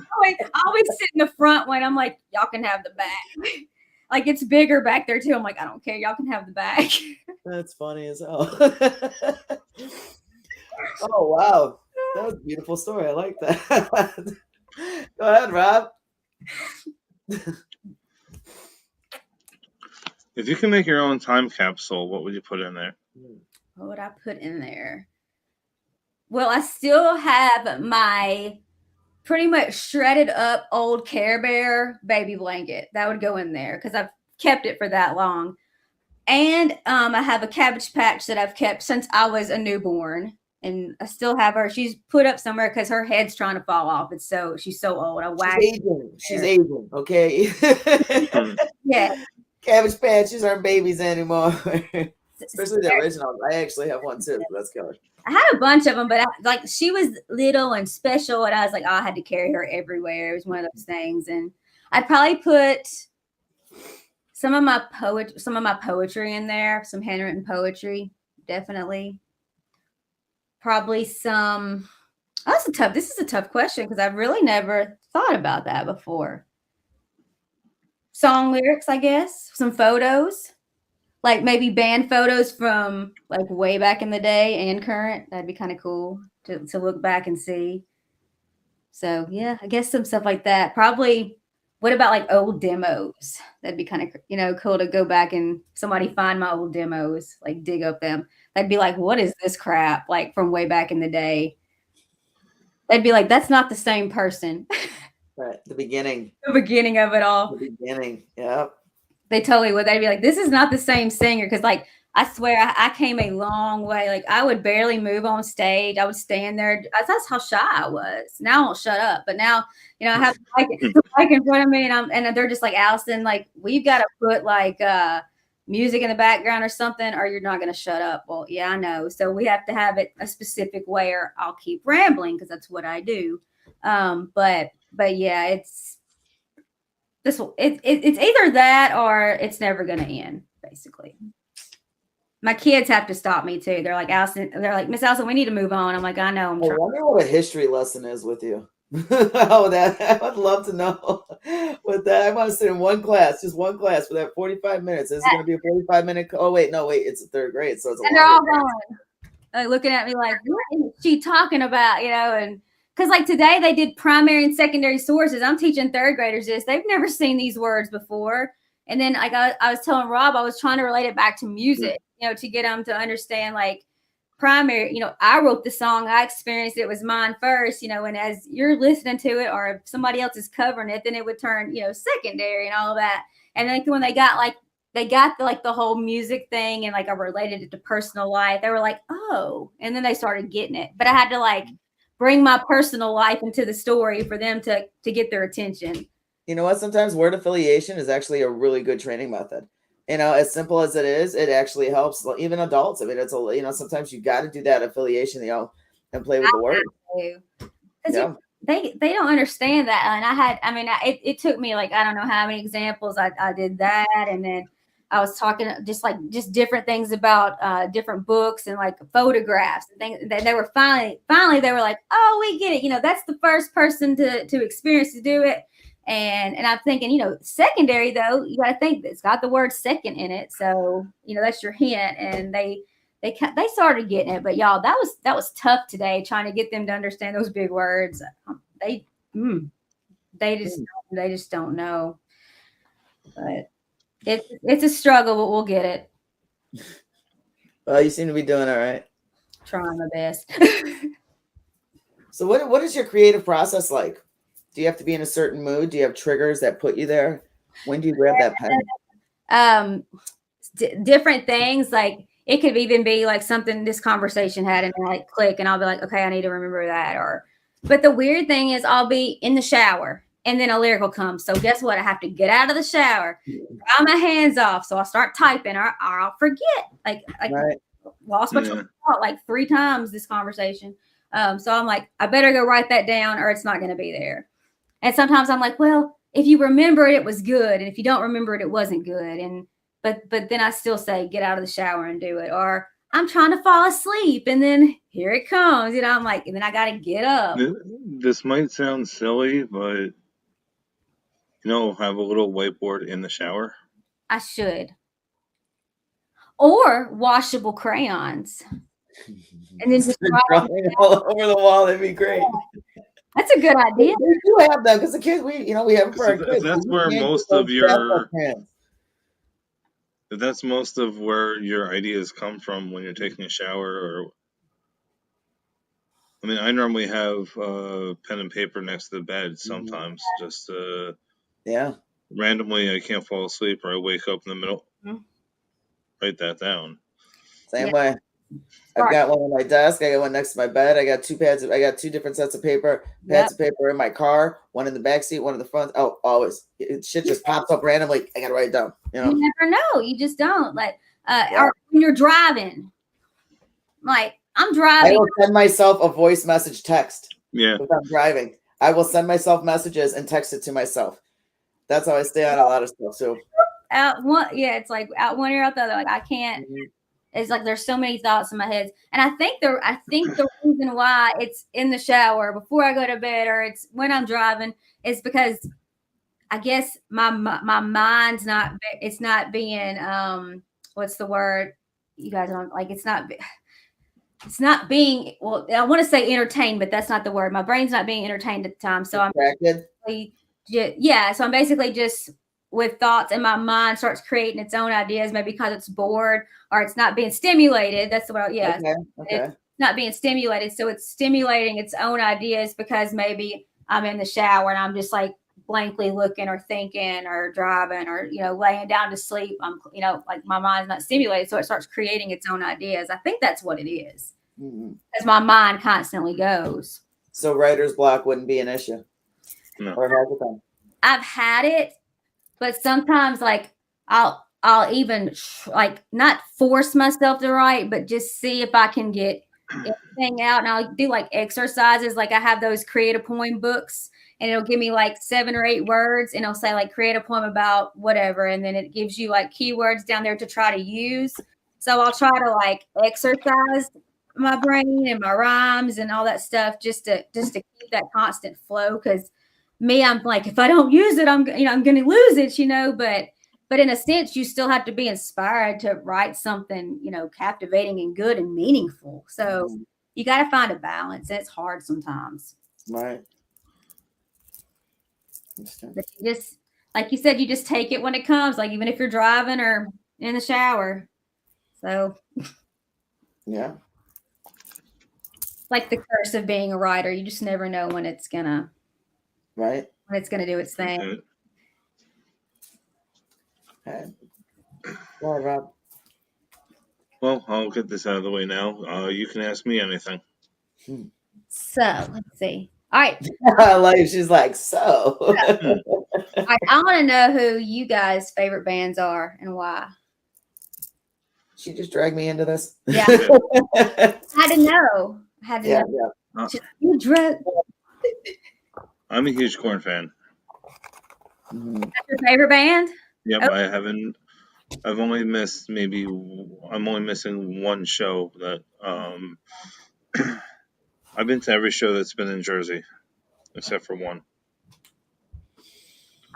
always sit in the front when I'm like, y'all can have the back. like it's bigger back there too. I'm like, I don't care. Y'all can have the back. That's funny as hell. Oh wow, that was a beautiful story. I like that. Go ahead, Rob. If you can make your own time capsule, what would you put in there? What would I put in there? Well, I still have my pretty much shredded up old Care Bear baby blanket. That would go in there because I've kept it for that long. And I have a Cabbage Patch that I've kept since I was a newborn. And I still have her. She's put up somewhere because her head's trying to fall off. She's so old. She's aging. Okay. Yeah. Cabbage Patches aren't babies anymore. Especially the original. I actually have one too. That's killer. I had a bunch of them, but she was little and special, and I was like, oh, I had to carry her everywhere. It was one of those things, and I'd probably put some of my poetry in there, some handwritten poetry, definitely. Probably some. This is a tough question because I've really never thought about that before. Song lyrics, I guess. Some photos, like maybe band photos from like way back in the day and current. That'd be kind of cool to look back and see. So yeah, I guess some stuff like that. Probably. What about like old demos? That'd be kind of cool to go back and somebody find my old demos, like dig up them. That'd be like, what is this crap? Like from way back in the day. They'd be like, that's not the same person. Right. The beginning. The beginning of it all. The beginning. Yep. They totally would. They'd be like, this is not the same singer. Because like, I swear I came a long way. Like I would barely move on stage. I would stand there. That's how shy I was. Now I won't shut up. But now, I have the mic in front of me and they're just like, Allison, like we've got to put like music in the background or something, or you're not going to shut up. Well, yeah, I know. So we have to have it a specific way or I'll keep rambling because that's what I do. But yeah, it's either that or it's never going to end, basically. My kids have to stop me too. They're like, Allison, Miss Allison, we need to move on. I'm like, I know. I wonder what a history lesson is with you. Oh, I would love to know what that. I want to sit in just one class for that 45 minutes. This is going to be a 45-minute. Oh, wait, it's a third grade. So it's and they're all going, like, looking at me like, what is she talking about? And because like today they did primary and secondary sources. I'm teaching third graders this. They've never seen these words before. And then I was telling Rob, I was trying to relate it back to music, to get them to understand like primary, I wrote the song, I experienced it was mine first, and as you're listening to it or if somebody else is covering it, then it would turn, secondary and all of that. And then when they got the whole music thing and like I related it to personal life, they were like, oh, and then they started getting it. But I had to like bring my personal life into the story for them to get their attention. You know what? Sometimes word affiliation is actually a really good training method. As simple as it is, it actually helps even adults. I mean, it's sometimes you got to do that affiliation, and play with the word. Because they don't understand that. And it took me like, I don't know how many examples I did that. And then I was talking just different things about different books and like photographs and things. They were finally they were like, oh, we get it. That's the first person to experience to do it. And I'm thinking, secondary though, you got to think it's got the word second in it. So, that's your hint. And they started getting it, but y'all, that was tough today, trying to get them to understand those big words. They just don't know, but it's a struggle, but we'll get it. Well, you seem to be doing all right. Trying my best. So what is your creative process like? Do you have to be in a certain mood? Do you have triggers that put you there? When do you grab that pen? Different things. Like it could even be like something this conversation had and like click and I'll be like, okay, I need to remember that. But the weird thing is I'll be in the shower and then a lyric will come. So guess what? I have to get out of the shower, dry my hands off. So I'll start typing or I'll forget. Like right. Lost my train of thought like 3 times this conversation. So I'm like, I better go write that down or it's not going to be there. And sometimes I'm like, well, if you remember it, it was good. And if you don't remember it, it wasn't good. But then I still say, get out of the shower and do it. Or I'm trying to fall asleep. And then here it comes. I'm like, and then I got to get up. This might sound silly, but, have a little whiteboard in the shower. I should. Or washable crayons. And then just drawing all over the wall. That'd be great. That's a good idea. We do have them because the kids, we have them for our kids. That's where most of that's most of where your ideas come from when you're taking a shower. Or, I mean, I normally have pen and paper next to the bed sometimes, just randomly. I can't fall asleep, or I wake up in the middle. Write that down. Same way. I've got one on my desk. I got one next to my bed. I got two pads. I got two different sets of paper. Pads of paper in my car. One in the back seat. One in the front. Oh, always. Shit just pops up randomly. I gotta write it down. You never know. You just don't. Like, or when you're driving. Like, I'm driving. I will send myself a voice message text. Yeah. If I'm driving, I will send myself messages and text it to myself. That's how I stay on a lot of stuff. So it's like out one ear out the other. Like I can't. It's like there's so many thoughts in my head, and I think the reason why it's in the shower before I go to bed or it's when I'm driving is because I guess my mind's not being what's the word you guys don't like it's not being I want to say entertained, but that's not the word. My brain's not being entertained at the time, so I'm so I'm basically just with thoughts and my mind starts creating its own ideas, maybe because it's bored or it's not being stimulated. That's the word. Yeah. Okay. It's not being stimulated. So it's stimulating its own ideas because maybe I'm in the shower and I'm just like blankly looking or thinking or driving or, laying down to sleep. I'm, like my mind's not stimulated. So it starts creating its own ideas. I think that's what it is. Because my mind constantly goes. So writer's block wouldn't be an issue. No. Or has it been? I've had it. But sometimes, like, I'll even like not force myself to write, but just see if I can get anything out. And I'll do like exercises. Like I have those create a poem books, and it'll give me like 7 or 8 words, and it'll say like create a poem about whatever, and then it gives you like keywords down there to try to use. So I'll try to like exercise my brain and my rhymes and all that stuff just to keep that constant flow because. Me, I'm like, if I don't use it, I'm going to lose it, but in a sense, you still have to be inspired to write something, captivating and good and meaningful. So you got to find a balance. And it's hard sometimes. Right. But you just, like you said, you just take it when it comes, like even if you're driving or in the shower. So. Yeah. Like the curse of being a writer. You just never know when it's going to. Right. When it's going to do its thing. Okay. Go ahead, Rob. Well, I'll get this out of the way now. You can ask me anything. So, let's see. All right. She's like, so. All right, I want to know who you guys' favorite bands are and why. She just dragged me into this. Yeah. I had to know. Yeah. You drug. I'm a huge Korn fan. That's your favorite band? Yep, okay. I'm only missing one show that I've been to every show that's been in Jersey, except for one.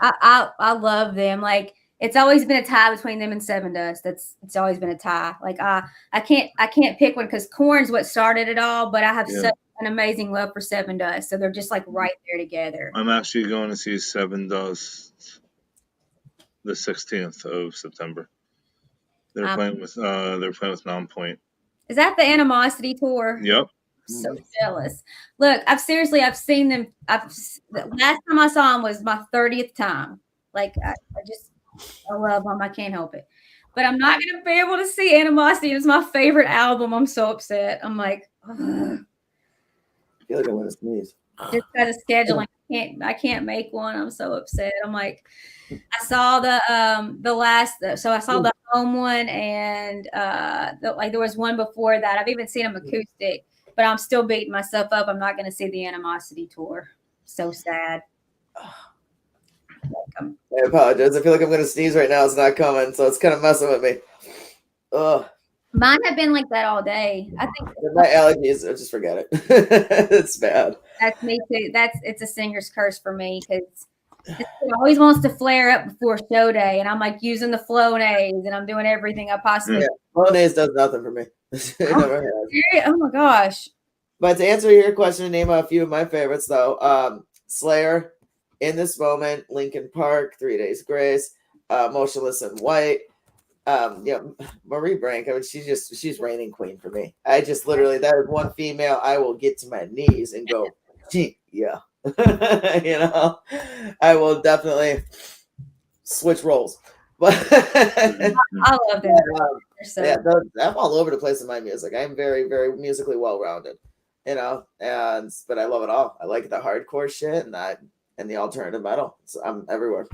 I love them. Like it's always been a tie between them and Seven Dust. It's always been a tie. Like I can't pick one because Korn's what started it all, but I have such an amazing love for Seven Dust. So they're just like right there together. I'm actually going to see Seven Dust the 16th of September. They're playing with Nonpoint. Is that the Animosity tour? Yep. I'm so jealous. Look, I've seen them. The last time I saw them was my 30th time. Like I love them. I can't help it. But I'm not going to be able to see Animosity. It's my favorite album. I'm so upset. I'm like, ugh. I feel like I want to sneeze. Just because of scheduling, I can't make one. I'm so upset. I'm like, I saw the home one and there was one before that. I've even seen them acoustic, but I'm still beating myself up. I'm not going to see the Animosity tour. So sad. I apologize. I feel like I'm going to sneeze right now. It's not coming, so it's kind of messing with me. Ugh. Mine have been like that all day. I think my allergies. Just forget it. It's bad. That's me too. It's a singer's curse for me because It always wants to flare up before show day, and I'm like using the Flonase, and I'm doing everything I possibly. Yeah, Flonase does nothing for me. It never has. Oh my gosh! But to answer your question, name a few of my favorites though. Slayer, In This Moment, Linkin Park, 3 Days Grace, Motionless in White. Marie Brank. I mean, she's reigning queen for me. I just literally, that is one female I will get to my knees and go, gee, yeah. I will definitely switch roles. But I love that. Yeah, I'm all over the place in my music. I'm very, very musically well-rounded, but I love it all. I like the hardcore shit and the alternative metal. So I'm everywhere.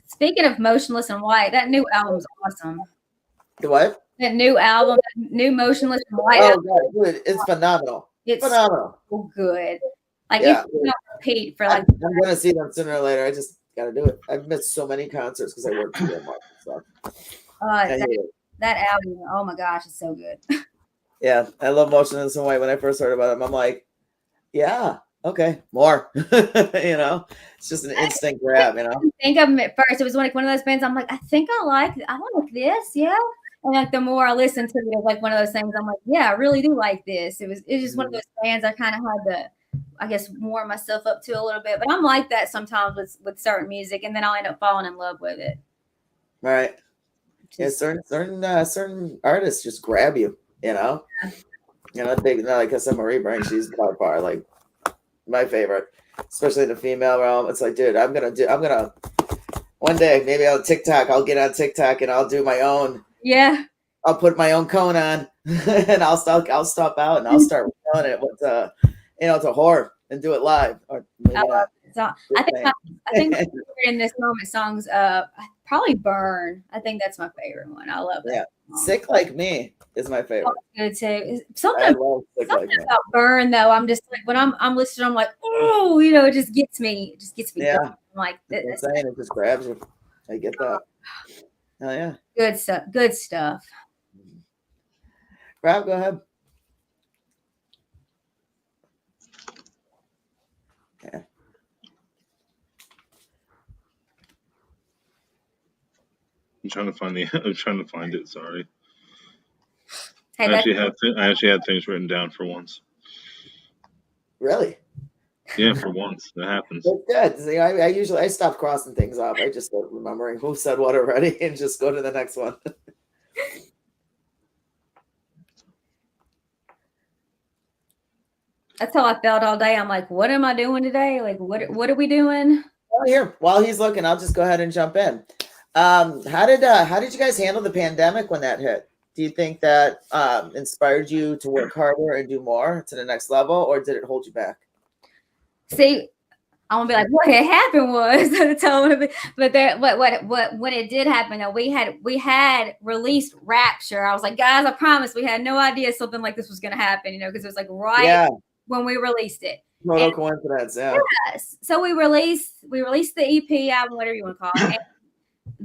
Speaking of Motionless in White, that new album's awesome. The what? That new album, new Motionless in White. Oh god, dude, it's phenomenal. It's phenomenal. So good. Like yeah, you don't repeat for like. I'm gonna see them sooner or later. I just gotta do it. I've missed so many concerts because I work too much. So that album, oh my gosh, it's so good. Yeah, I love Motionless in White. When I first heard about them, I'm like, yeah, okay, more. It's just an instant grab. I think of them at first. It was like one of those bands. I'm like, I think I like this, yeah. And like the more I listened to it, it was like one of those things. I'm like, yeah, I really do like this. It's just one of those bands I kind of had to, I guess, warm myself up to a little bit. But I'm like that sometimes with certain music, and then I'll end up falling in love with it. Right. Yeah, certain artists just grab you. Big like I said, Marie Brank, she's by far like my favorite, especially in the female realm. It's like, dude, I'm gonna one day maybe on TikTok, I'll get on TikTok and I'll do my own. Yeah. I'll put my own cone on and I'll stop out and I'll start doing it with to horror and do it live. Or maybe not. So I think my favorite in this moment songs probably Burn. I think that's my favorite one. I love that. Yeah. Sick Like Me is my favorite. Good too. Something about Burn though. I'm just like when I'm listening, I'm like, oh, it just gets me. It just gets me. Yeah. Going. I'm like, it just grabs you. I get that. Oh yeah. Good stuff. Good stuff. Rob, go ahead. Yeah. I'm trying to find it. Sorry. Hey, I actually had things written down for once. Really? Yeah, for once that happens. That's good. See, I usually stop crossing things off. I just start remembering who said what already and just go to the next one. That's how I felt all day. I'm like, what am I doing today? Like, what are we doing? Well, here, while he's looking, I'll just go ahead and jump in. How did you guys handle the pandemic when that hit? Do you think that inspired you to work harder and do more to the next level, or did it hold you back? See, I'm gonna be like, what had happened was, but when it did happen, though, we had released Rapture. I was like, guys, I promise, we had no idea something like this was gonna happen, because it was like when we released it. Total coincidence, yeah. Yes. So we released the EP album, whatever you want to call it.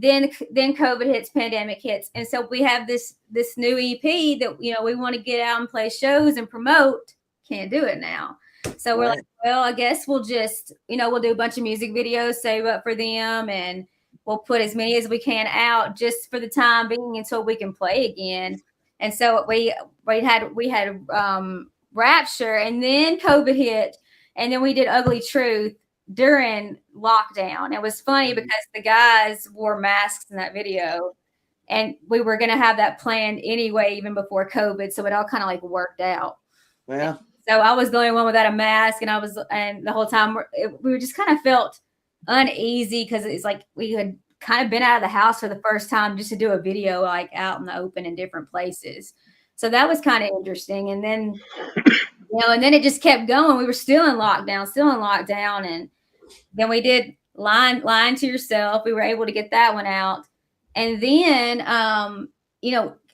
And then COVID hits, pandemic hits, and so we have this new EP that we want to get out and play shows and promote. Can't do it now. So we're like, well, I guess we'll just, we'll do a bunch of music videos, save up for them, and we'll put as many as we can out just for the time being until we can play again. And so we had Rapture, and then COVID hit, and then we did Ugly Truth during lockdown. It was funny because the guys wore masks in that video, and we were going to have that planned anyway, even before COVID. So it all kind of like worked out. Yeah. So I was the only one without a mask, and the whole time we just kind of felt uneasy because it's like we had kind of been out of the house for the first time just to do a video like out in the open in different places. So that was kind of interesting. And then, and then it just kept going. We were still in lockdown. And then we did Lying to Yourself. We were able to get that one out. And then,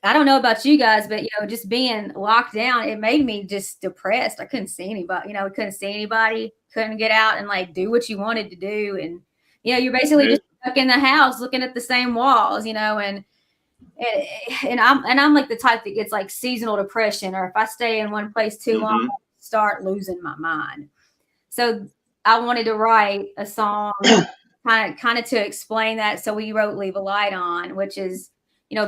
I don't know about you guys, but, just being locked down, it made me just depressed. I couldn't see anybody, couldn't get out and like do what you wanted to do. And, you're basically just stuck in the house looking at the same walls, and I'm like the type that gets like seasonal depression, or if I stay in one place too long, I start losing my mind. So I wanted to write a song kind of to explain that. So we wrote Leave a Light On, which is,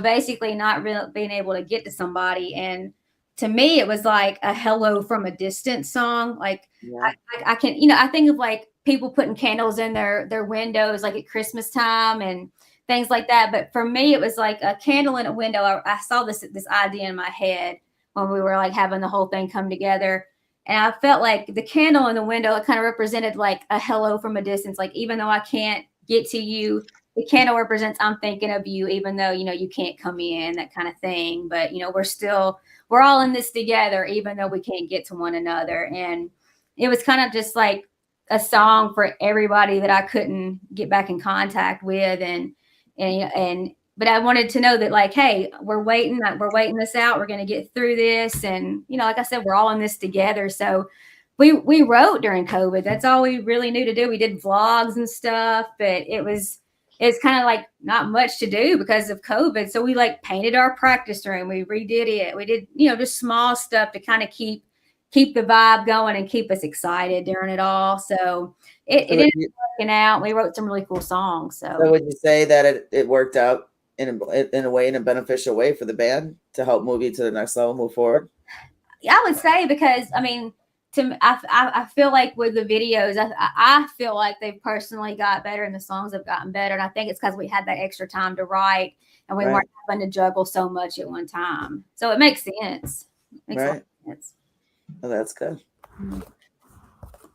basically not really being able to get to somebody. And to me, it was like a hello from a distance song. Like Yeah. I can, I think of like people putting candles in their windows, like at Christmas time and things like that. But for me, it was like a candle in a window. I saw this idea in my head when we were like having the whole thing come together. And I felt like the candle in the window, it kind of represented like a hello from a distance. Like, even though I can't get to you, the candle represents I'm thinking of you, even though, you can't come in, that kind of thing. But, we're all in this together, even though we can't get to one another. And it was kind of just like a song for everybody that I couldn't get back in contact with. But I wanted to know that, like, hey, we're waiting this out. We're going to get through this. And, like I said, we're all in this together. So we wrote during COVID. That's all we really knew to do. We did vlogs and stuff, but it's kind of like not much to do because of COVID. So we like painted our practice room. We redid it. We did, just small stuff to kind of keep the vibe going and keep us excited during it all. So it ended up working out. We wrote some really cool songs. So would you say that it worked out in a beneficial way for the band to help move you to the next level, move forward? Yeah, I would say, because I feel like with the videos, I feel like they've personally got better and the songs have gotten better. And I think it's because we had that extra time to write and we weren't having to juggle so much at one time. So it makes sense. Right. Oh, that's good.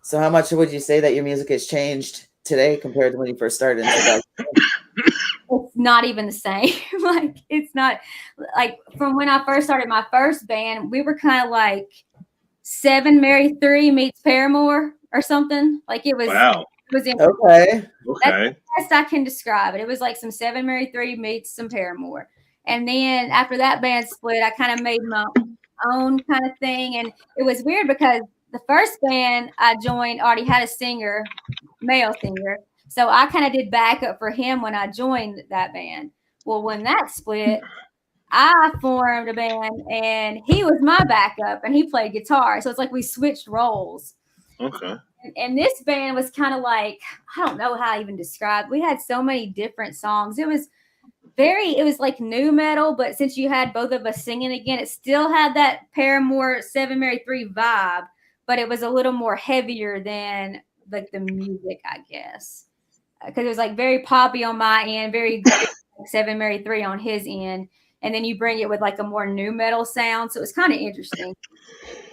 So how much would you say that your music has changed today compared to when you first started? It's not even the same. Like, it's not like from when I first started my first band, we were kind of like 7 Mary 3 meets Paramore or something. Like it was, wow. It was okay. That's the best I can describe it. It was like some 7 Mary 3 meets some Paramore. And then after that band split, I kind of made my own kind of thing. And it was weird because the first band I joined already had a singer, male singer. So I kind of did backup for him when I joined that band. Well, when that split, I formed a band and he was my backup and he played guitar. So it's like we switched roles. Okay. And this band was kind of like, I don't know how I even describe. We had so many different songs. It was like new metal, but since you had both of us singing again, it still had that Paramore 7 Mary 3 vibe, but it was a little more heavier than like the music, I guess. Because it was like very poppy on my end, very 7 Mary 3 on his end. And then you bring it with like a more new metal sound. So it was kind of interesting.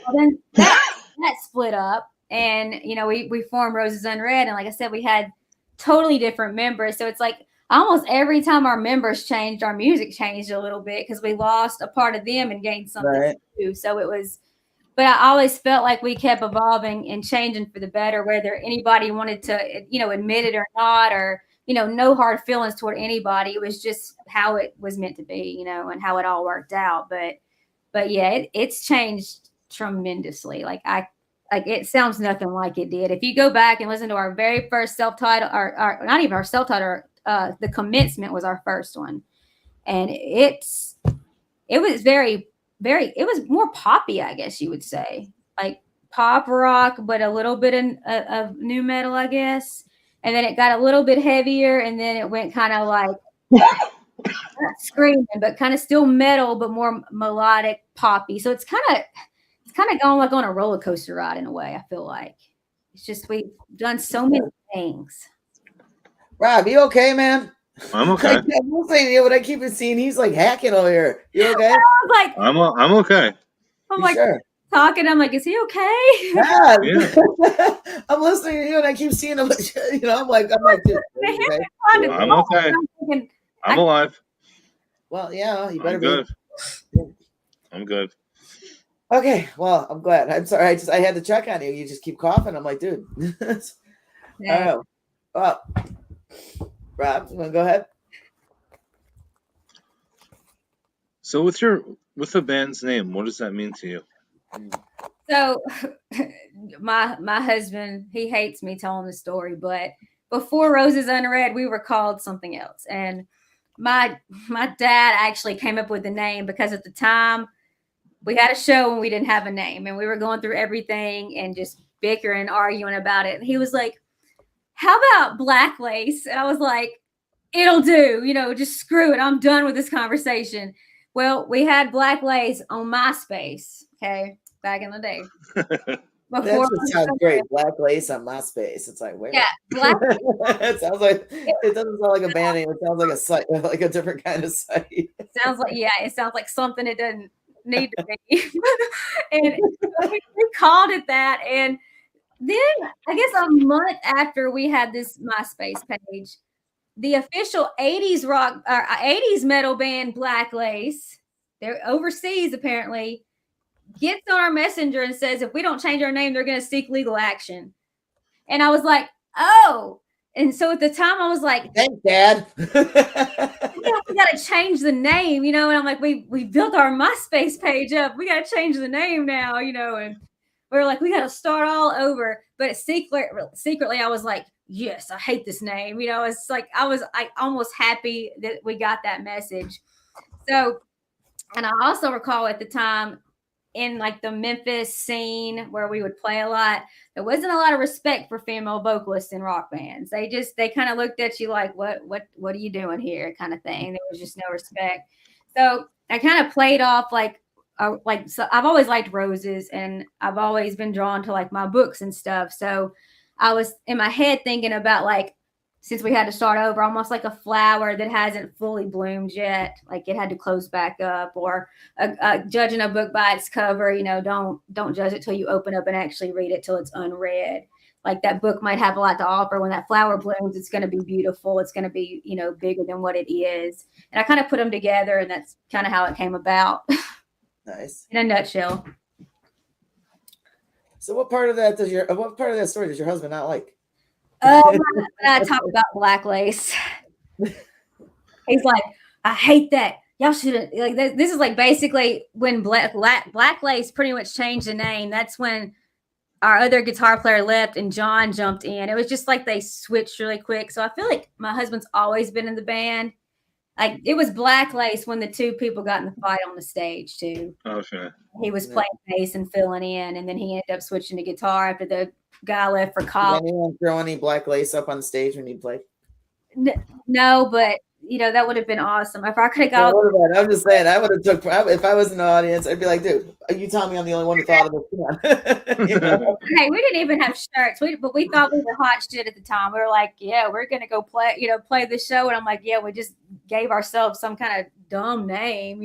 Well, then that split up and, we formed Roses Unread. And like I said, we had totally different members. So it's like almost every time our members changed, our music changed a little bit because we lost a part of them and gained something new. So it was, but I always felt like we kept evolving and changing for the better, whether anybody wanted to, admit it or not, or, no hard feelings toward anybody. It was just how it was meant to be, and how it all worked out. But yeah, it's changed tremendously. Like it sounds nothing like it did. If you go back and listen to our very first self-titled, or not even our self-titled, the Commencement was our first one. And it was very, very, it was more poppy, I guess you would say, like pop rock, but a little bit of new metal, I guess. And then it got a little bit heavier, and then it went kind of like not screaming, but kind of still metal, but more melodic, poppy. So it's kind of going like on a roller coaster ride in a way. I feel like it's just we've done so many things. Rob, you okay, man? I'm okay. I'm listening to you, but I keep seeing he's like hacking over here. You okay? I was like, I'm okay. I'm like sure? Talking. I'm like, is he okay? Yeah. Yeah. I'm listening to you, and I keep seeing him. I'm like, dude, okay? I'm okay. I'm alive. Well, yeah, you better be. Good. I'm good. Okay, well, I'm glad. I'm sorry. I had to check on you. You just keep coughing. I'm like, dude. Yeah. All right. Well, Rob, you want to go ahead? So with the band's name, what does that mean to you? So my husband, he hates me telling the story, but before Roses Unread, we were called something else. And my dad actually came up with the name because at the time we had a show and we didn't have a name, and we were going through everything and just bickering, arguing about it. And he was like, how about Black Lace? And I was like, it'll do, just screw it. I'm done with this conversation. Well, we had Black Lace on MySpace, okay, back in the day. That just sounds great. Black Lace on MySpace. It's like, where? Yeah, Black It sounds like it doesn't sound like a band name. It sounds like a site, like a different kind of site. It sounds like something it doesn't need to be. And we called it that. And then I guess a month after we had this MySpace page, the official 80s rock or 80s metal band Black Lace, they're overseas apparently, gets on our messenger and says if we don't change our name, they're going to seek legal action. And I was like, oh. And so at the time I was like, thanks, Dad. we got to change the name, and I'm like, we built our MySpace page up. We got to change the name now, and we were like, we got to start all over. But secretly I was like, yes, I hate this name. It's like I almost happy that we got that message. So, and I also recall at the time in like the Memphis scene where we would play a lot, there wasn't a lot of respect for female vocalists in rock bands. They kind of looked at you like, what are you doing here, kind of thing. There was just no respect. So I kind of played off so I've always liked roses, and I've always been drawn to like my books and stuff. So I was in my head thinking about like, since we had to start over, almost like a flower that hasn't fully bloomed yet, like it had to close back up, or judging a book by its cover, don't judge it till you open up and actually read it till it's unread. Like that book might have a lot to offer. When that flower blooms, it's going to be beautiful. It's going to be, bigger than what it is. And I kind of put them together, and that's kind of how it came about. Nice. In a nutshell. So what part of that story does your husband not like? When I talk about Black Lace, he's like, I hate that. Y'all shouldn't like this. This is like basically when Black Lace pretty much changed the name. That's when our other guitar player left and John jumped in. It was just like they switched really quick. So I feel like my husband's always been in the band. Like it was Black Lace when the two people got in the fight on the stage too. Okay. He was playing bass and filling in, and then he ended up switching to guitar after the guy left for college. Did anyone throw any Black Lace up on the stage when you played? No, but that would have been awesome if I could have gone. I'm just saying, I would have took. If I was in the audience, I'd be like, "Dude, are you telling me I'm the only one who thought of this?" Come on. Hey, we didn't even have shirts. But we thought we were hot shit at the time. We were like, "Yeah, we're gonna go play the show," and I'm like, "Yeah, we just gave ourselves some kind of dumb name,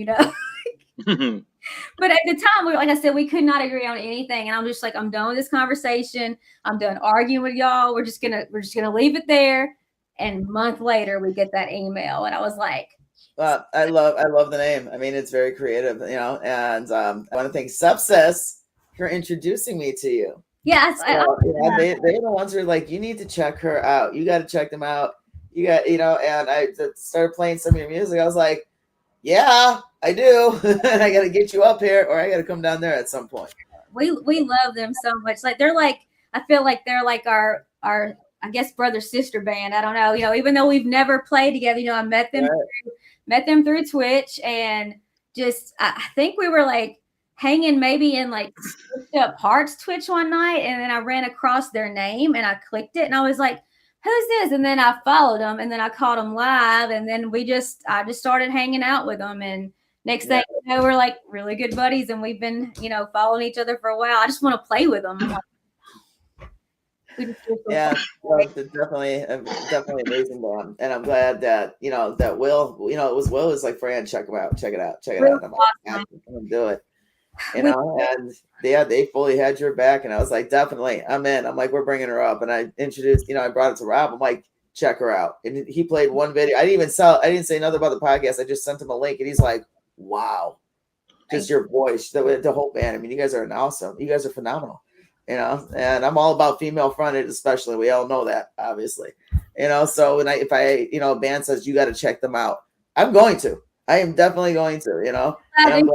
But at the time, like I said, we could not agree on anything, and I'm just like, I'm done with this conversation. I'm done arguing with y'all. We're just gonna leave it there. And a month later, we get that email, and I was like, I love the name. I mean, it's very creative, and I want to thank Subsess for introducing me to you. Yes. They're the ones who are like, you need to check her out. You got to check them out. You got, and I started playing some of your music. I was like, yeah, I do. I got to get you up here, or I got to come down there at some point. We love them so much. Like they're like, I feel like they're like our I guess brother sister band. I don't know. Even though we've never played together, I met them through Twitch, and just I think we were like hanging maybe in like Switched Up Hearts Twitch one night, and then I ran across their name and I clicked it, and I was like, who's this? And then I followed them, and then I caught them live, and then I just started hanging out with them, and next thing you know, we're like really good buddies, and we've been following each other for a while. I just want to play with them. Yeah, definitely amazing band, and I'm glad that that Will, it was Will was like, Fran, check it out. And I'm like, I'm gonna do it, and they fully had your back, and I was like, definitely, I'm in. I'm like, we're bringing her up, and I introduced, I brought it to Rob. I'm like, check her out, and he played one video. I didn't say nothing about the podcast. I just sent him a link, and he's like, wow, just your voice, the whole band. I mean, you guys are awesome. You guys are phenomenal. And I'm all about female fronted, especially. We all know that, obviously. So if a band says you got to check them out, I'm going to. I am definitely going to. And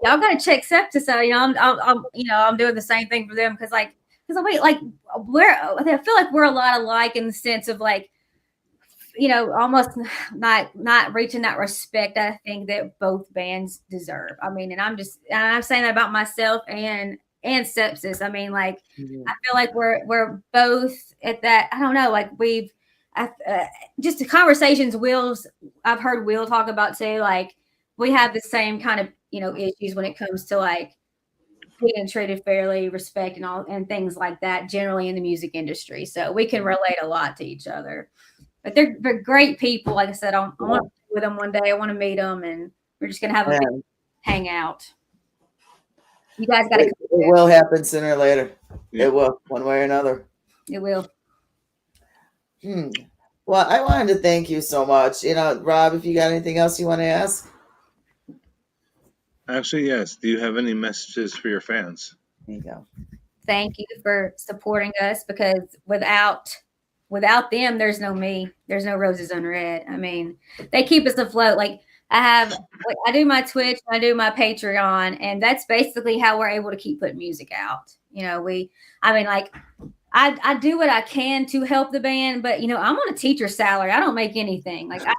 y'all got to check Septus out. I'm doing the same thing for them because I feel like we're a lot alike in the sense of like, almost not reaching that respect I think that both bands deserve. I mean, and I'm saying that about myself and and sepsis. I mean, like, Mhm. I feel like we're both at that. I don't know, like just the conversations I've heard Will talk about too. Like we have the same kind of issues when it comes to like being treated fairly, respect, and all and things like that. Generally in the music industry, so we can relate a lot to each other. But they're great people. Like I said, I want to be with them one day. I want to meet them, and we're just gonna have a big And hangout. You guys got to it will happen sooner or later. Yeah. It will, one way or another. It will. Well, I wanted to thank you so much. Rob, if you got anything else you want to ask? Actually, yes. Do you have any messages for your fans? There you go. Thank you for supporting us, because without them, there's no me. There's no Roses Unread. I mean, they keep us afloat. Like I do my Twitch, I do my Patreon, and that's basically how we're able to keep putting music out. I do what I can to help the band, but I'm on a teacher's salary. I don't make anything. Like I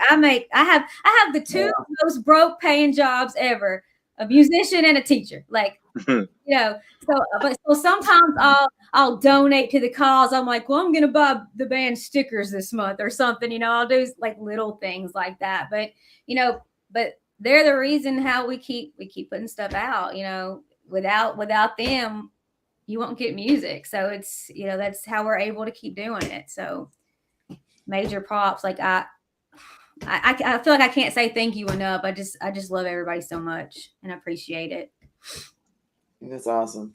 have the two most broke paying jobs ever: a musician and a teacher. Like so sometimes I'll donate to the cause. I'm like, well, I'm gonna buy the band stickers this month or something. I'll do like little things like that. But but they're the reason how we keep putting stuff out. Without them, you won't get music. So it's that's how we're able to keep doing it. So major props. Like I feel like I can't say thank you enough. I just love everybody so much and appreciate it. That's awesome.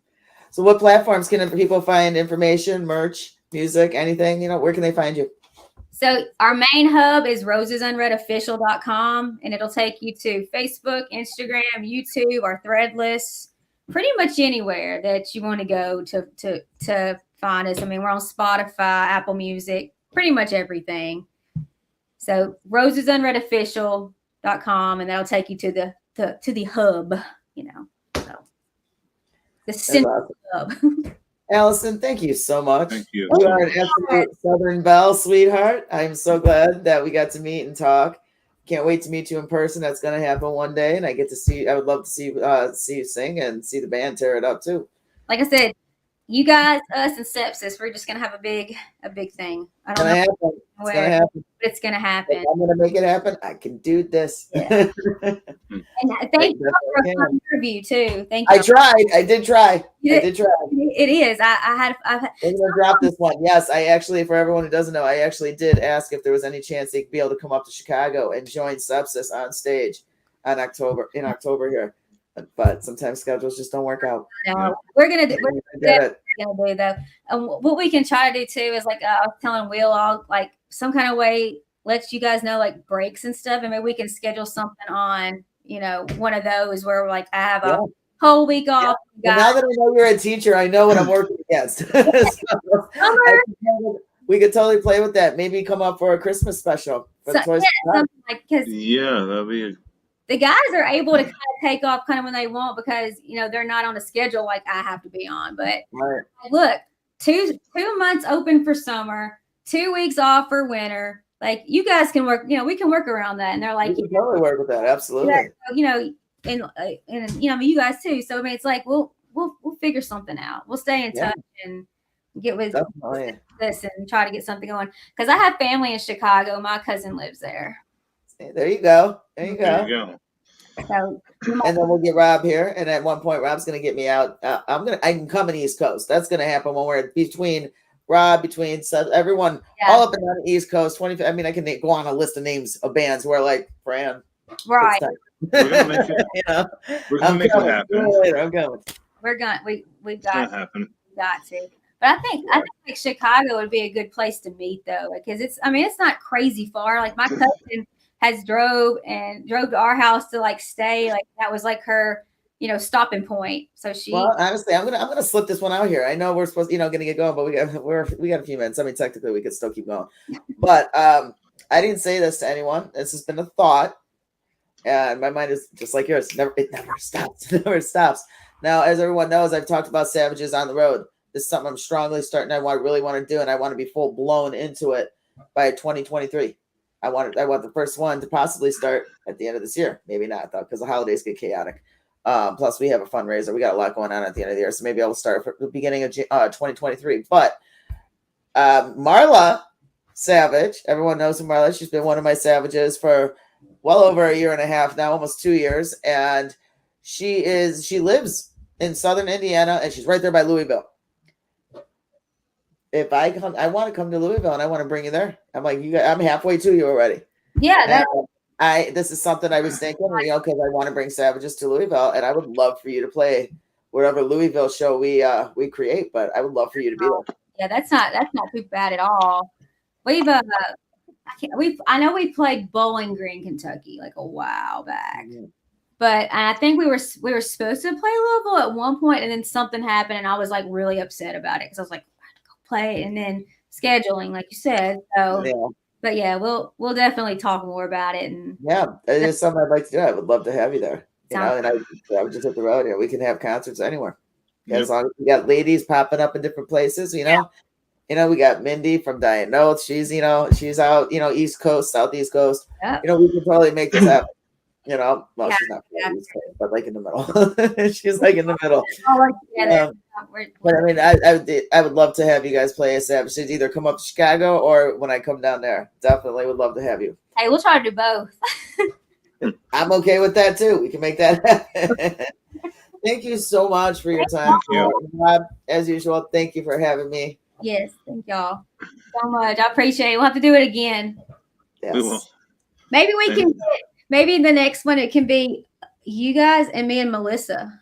So what platforms can people find information, merch, music, anything? Where can they find you? So our main hub is rosesunreadofficial.com, and it'll take you to Facebook, Instagram, YouTube, our Threadless, pretty much anywhere that you want to go to find us. I mean, we're on Spotify, Apple Music, pretty much everything. So rosesunreadofficial.com, and that'll take you to the hub, So the central hub. Allison, thank you so much. Thank you. You are an absolute Southern Belle, sweetheart. I'm so glad that we got to meet and talk. Can't wait to meet you in person. That's going to happen one day, and I would love to see you sing and see the band tear it up too. Like I said, you guys, us, and Sepsis, we're just gonna have a big thing. I don't know where, but it's gonna happen. If I'm gonna make it happen. I can do this. Yeah. And thank you for a fun interview too. Thank you. I tried. I did try. It is. I've I'm gonna drop this one. Yes, I actually, for everyone who doesn't know, I actually did ask if there was any chance they could be able to come up to Chicago and join Sepsis on stage in October here. But sometimes schedules just don't work out. No, we're gonna do that. And what we can try to do too is, like I was telling Will, I'll like some kind of way let you guys know like breaks and stuff, and maybe we can schedule something on one of those where like I have a whole week off. Yeah. Now that I know you're a teacher, I know what I'm working against. We could totally play with that. Maybe come up for a Christmas special. That'd be. The guys are able to kind of take off kind of when they want, because they're not on a schedule like I have to be on. But look, two months open for summer, 2 weeks off for winter. Like you guys can work. We can work around that. And they're like, we can totally work with that. Absolutely. And you guys too. So I mean, it's like we'll figure something out. We'll stay in touch and get with this and try to get something going. Because I have family in Chicago. My cousin lives there. There you go. So, and then we'll get Rob here, and at one point Rob's going to get me out. I can come in East Coast. That's going to happen when we're between everyone all up and down the East Coast. 20. I mean, I can go on a list of names of bands where like Fran. Right. We're gonna make it. We're gonna make it happen. I'm going. We've got to. But I think like Chicago would be a good place to meet though, because it's not crazy far. Like my cousin has drove to our house to like stay. Like that was like her, stopping point. So well, honestly, I'm gonna slip this one out here. I know we're supposed, gonna get going, but we got a few minutes. I mean, technically we could still keep going. But I didn't say this to anyone. This has been a thought. And my mind is just like yours. It never stops. It never stops. Now, as everyone knows, I've talked about Savages on the Road. This is something I'm strongly starting. I really want to do, and I want to be full blown into it by 2023. I want the first one to possibly start at the end of this year. Maybe not though, because the holidays get chaotic. Plus, we have a fundraiser. We got a lot going on at the end of the year, so maybe I'll start at the beginning of 2023. But Marla Savage, everyone knows who Marla is. She's been one of my Savages for well over a year and a half now, almost 2 years, and she lives in Southern Indiana, and she's right there by Louisville. If I want to come to Louisville, and I want to bring you there. I'm like, I'm halfway to you already. Yeah, this is something I was thinking, because I want to bring Savages to Louisville, and I would love for you to play wherever Louisville show we create. But I would love for you to be there. Yeah, that's not too bad at all. I know we played Bowling Green, Kentucky, like a while back. Mm-hmm. But I think we were supposed to play Louisville at one point, and then something happened, and I was like really upset about it because I was like, I have to go play, and then scheduling, like you said. So, yeah. But yeah, we'll definitely talk more about it. And yeah, it is something I'd like to do. I would love to have you there. And I would just hit the road here. We can have concerts anywhere. As long as we got ladies popping up in different places, we got Mindy from Diane Notes. She's out, East Coast, Southeast Coast. Yep. We can totally make this happen. She's not from East Coast, but like in the middle. She's like in the middle. But I mean, I would love to have you guys play a Savage. Either come up to Chicago or when I come down there. Definitely would love to have you. Hey, we'll try to do both. I'm okay with that too. We can make that happen. Thank you so much for your time. Rob, as usual, thank you for having me. Yes, thank y'all so much. I appreciate it. We'll have to do it again. Yes. We will. Maybe we can maybe the next one it can be you guys and me and Melissa.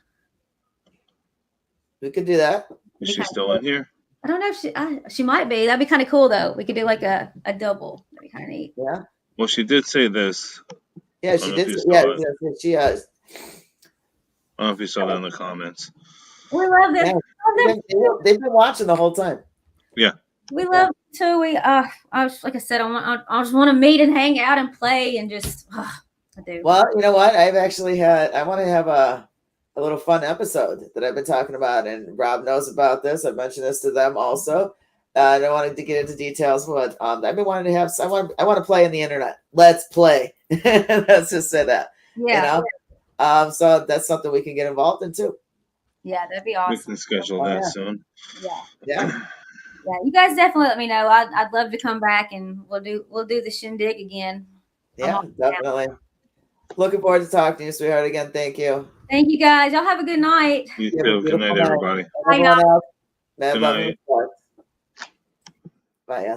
We could do that. Is she still in here? I don't know if she might be. That'd be kind of cool though. We could do like a double. That'd be kind of neat. Yeah. Well, she did say this. Yeah, she did. Yeah, she has. I don't know if you saw that in the comments. We love this. Yeah. They've been watching the whole time. Yeah. We love it too. I was like I said, I just want to meet and hang out and play and just. I do. Well, you know what? I want to have a little fun episode that I've been talking about, and Rob knows about this. I mentioned this to them also. I don't want to get into details, but I've been wanting to have. I want to play in the internet. Let's play. Let's just say that. Yeah. So that's something we can get involved in too. Yeah, that'd be awesome. We can schedule that soon. Yeah. Yeah, you guys definitely let me know. I'd love to come back and we'll do the shindig again. Yeah, definitely. Looking forward to talking to you, sweetheart. Again, thank you. Thank you, guys. Y'all have a good night. You too. Good night, everybody. Bye, y'all. Good night. Bye, yeah.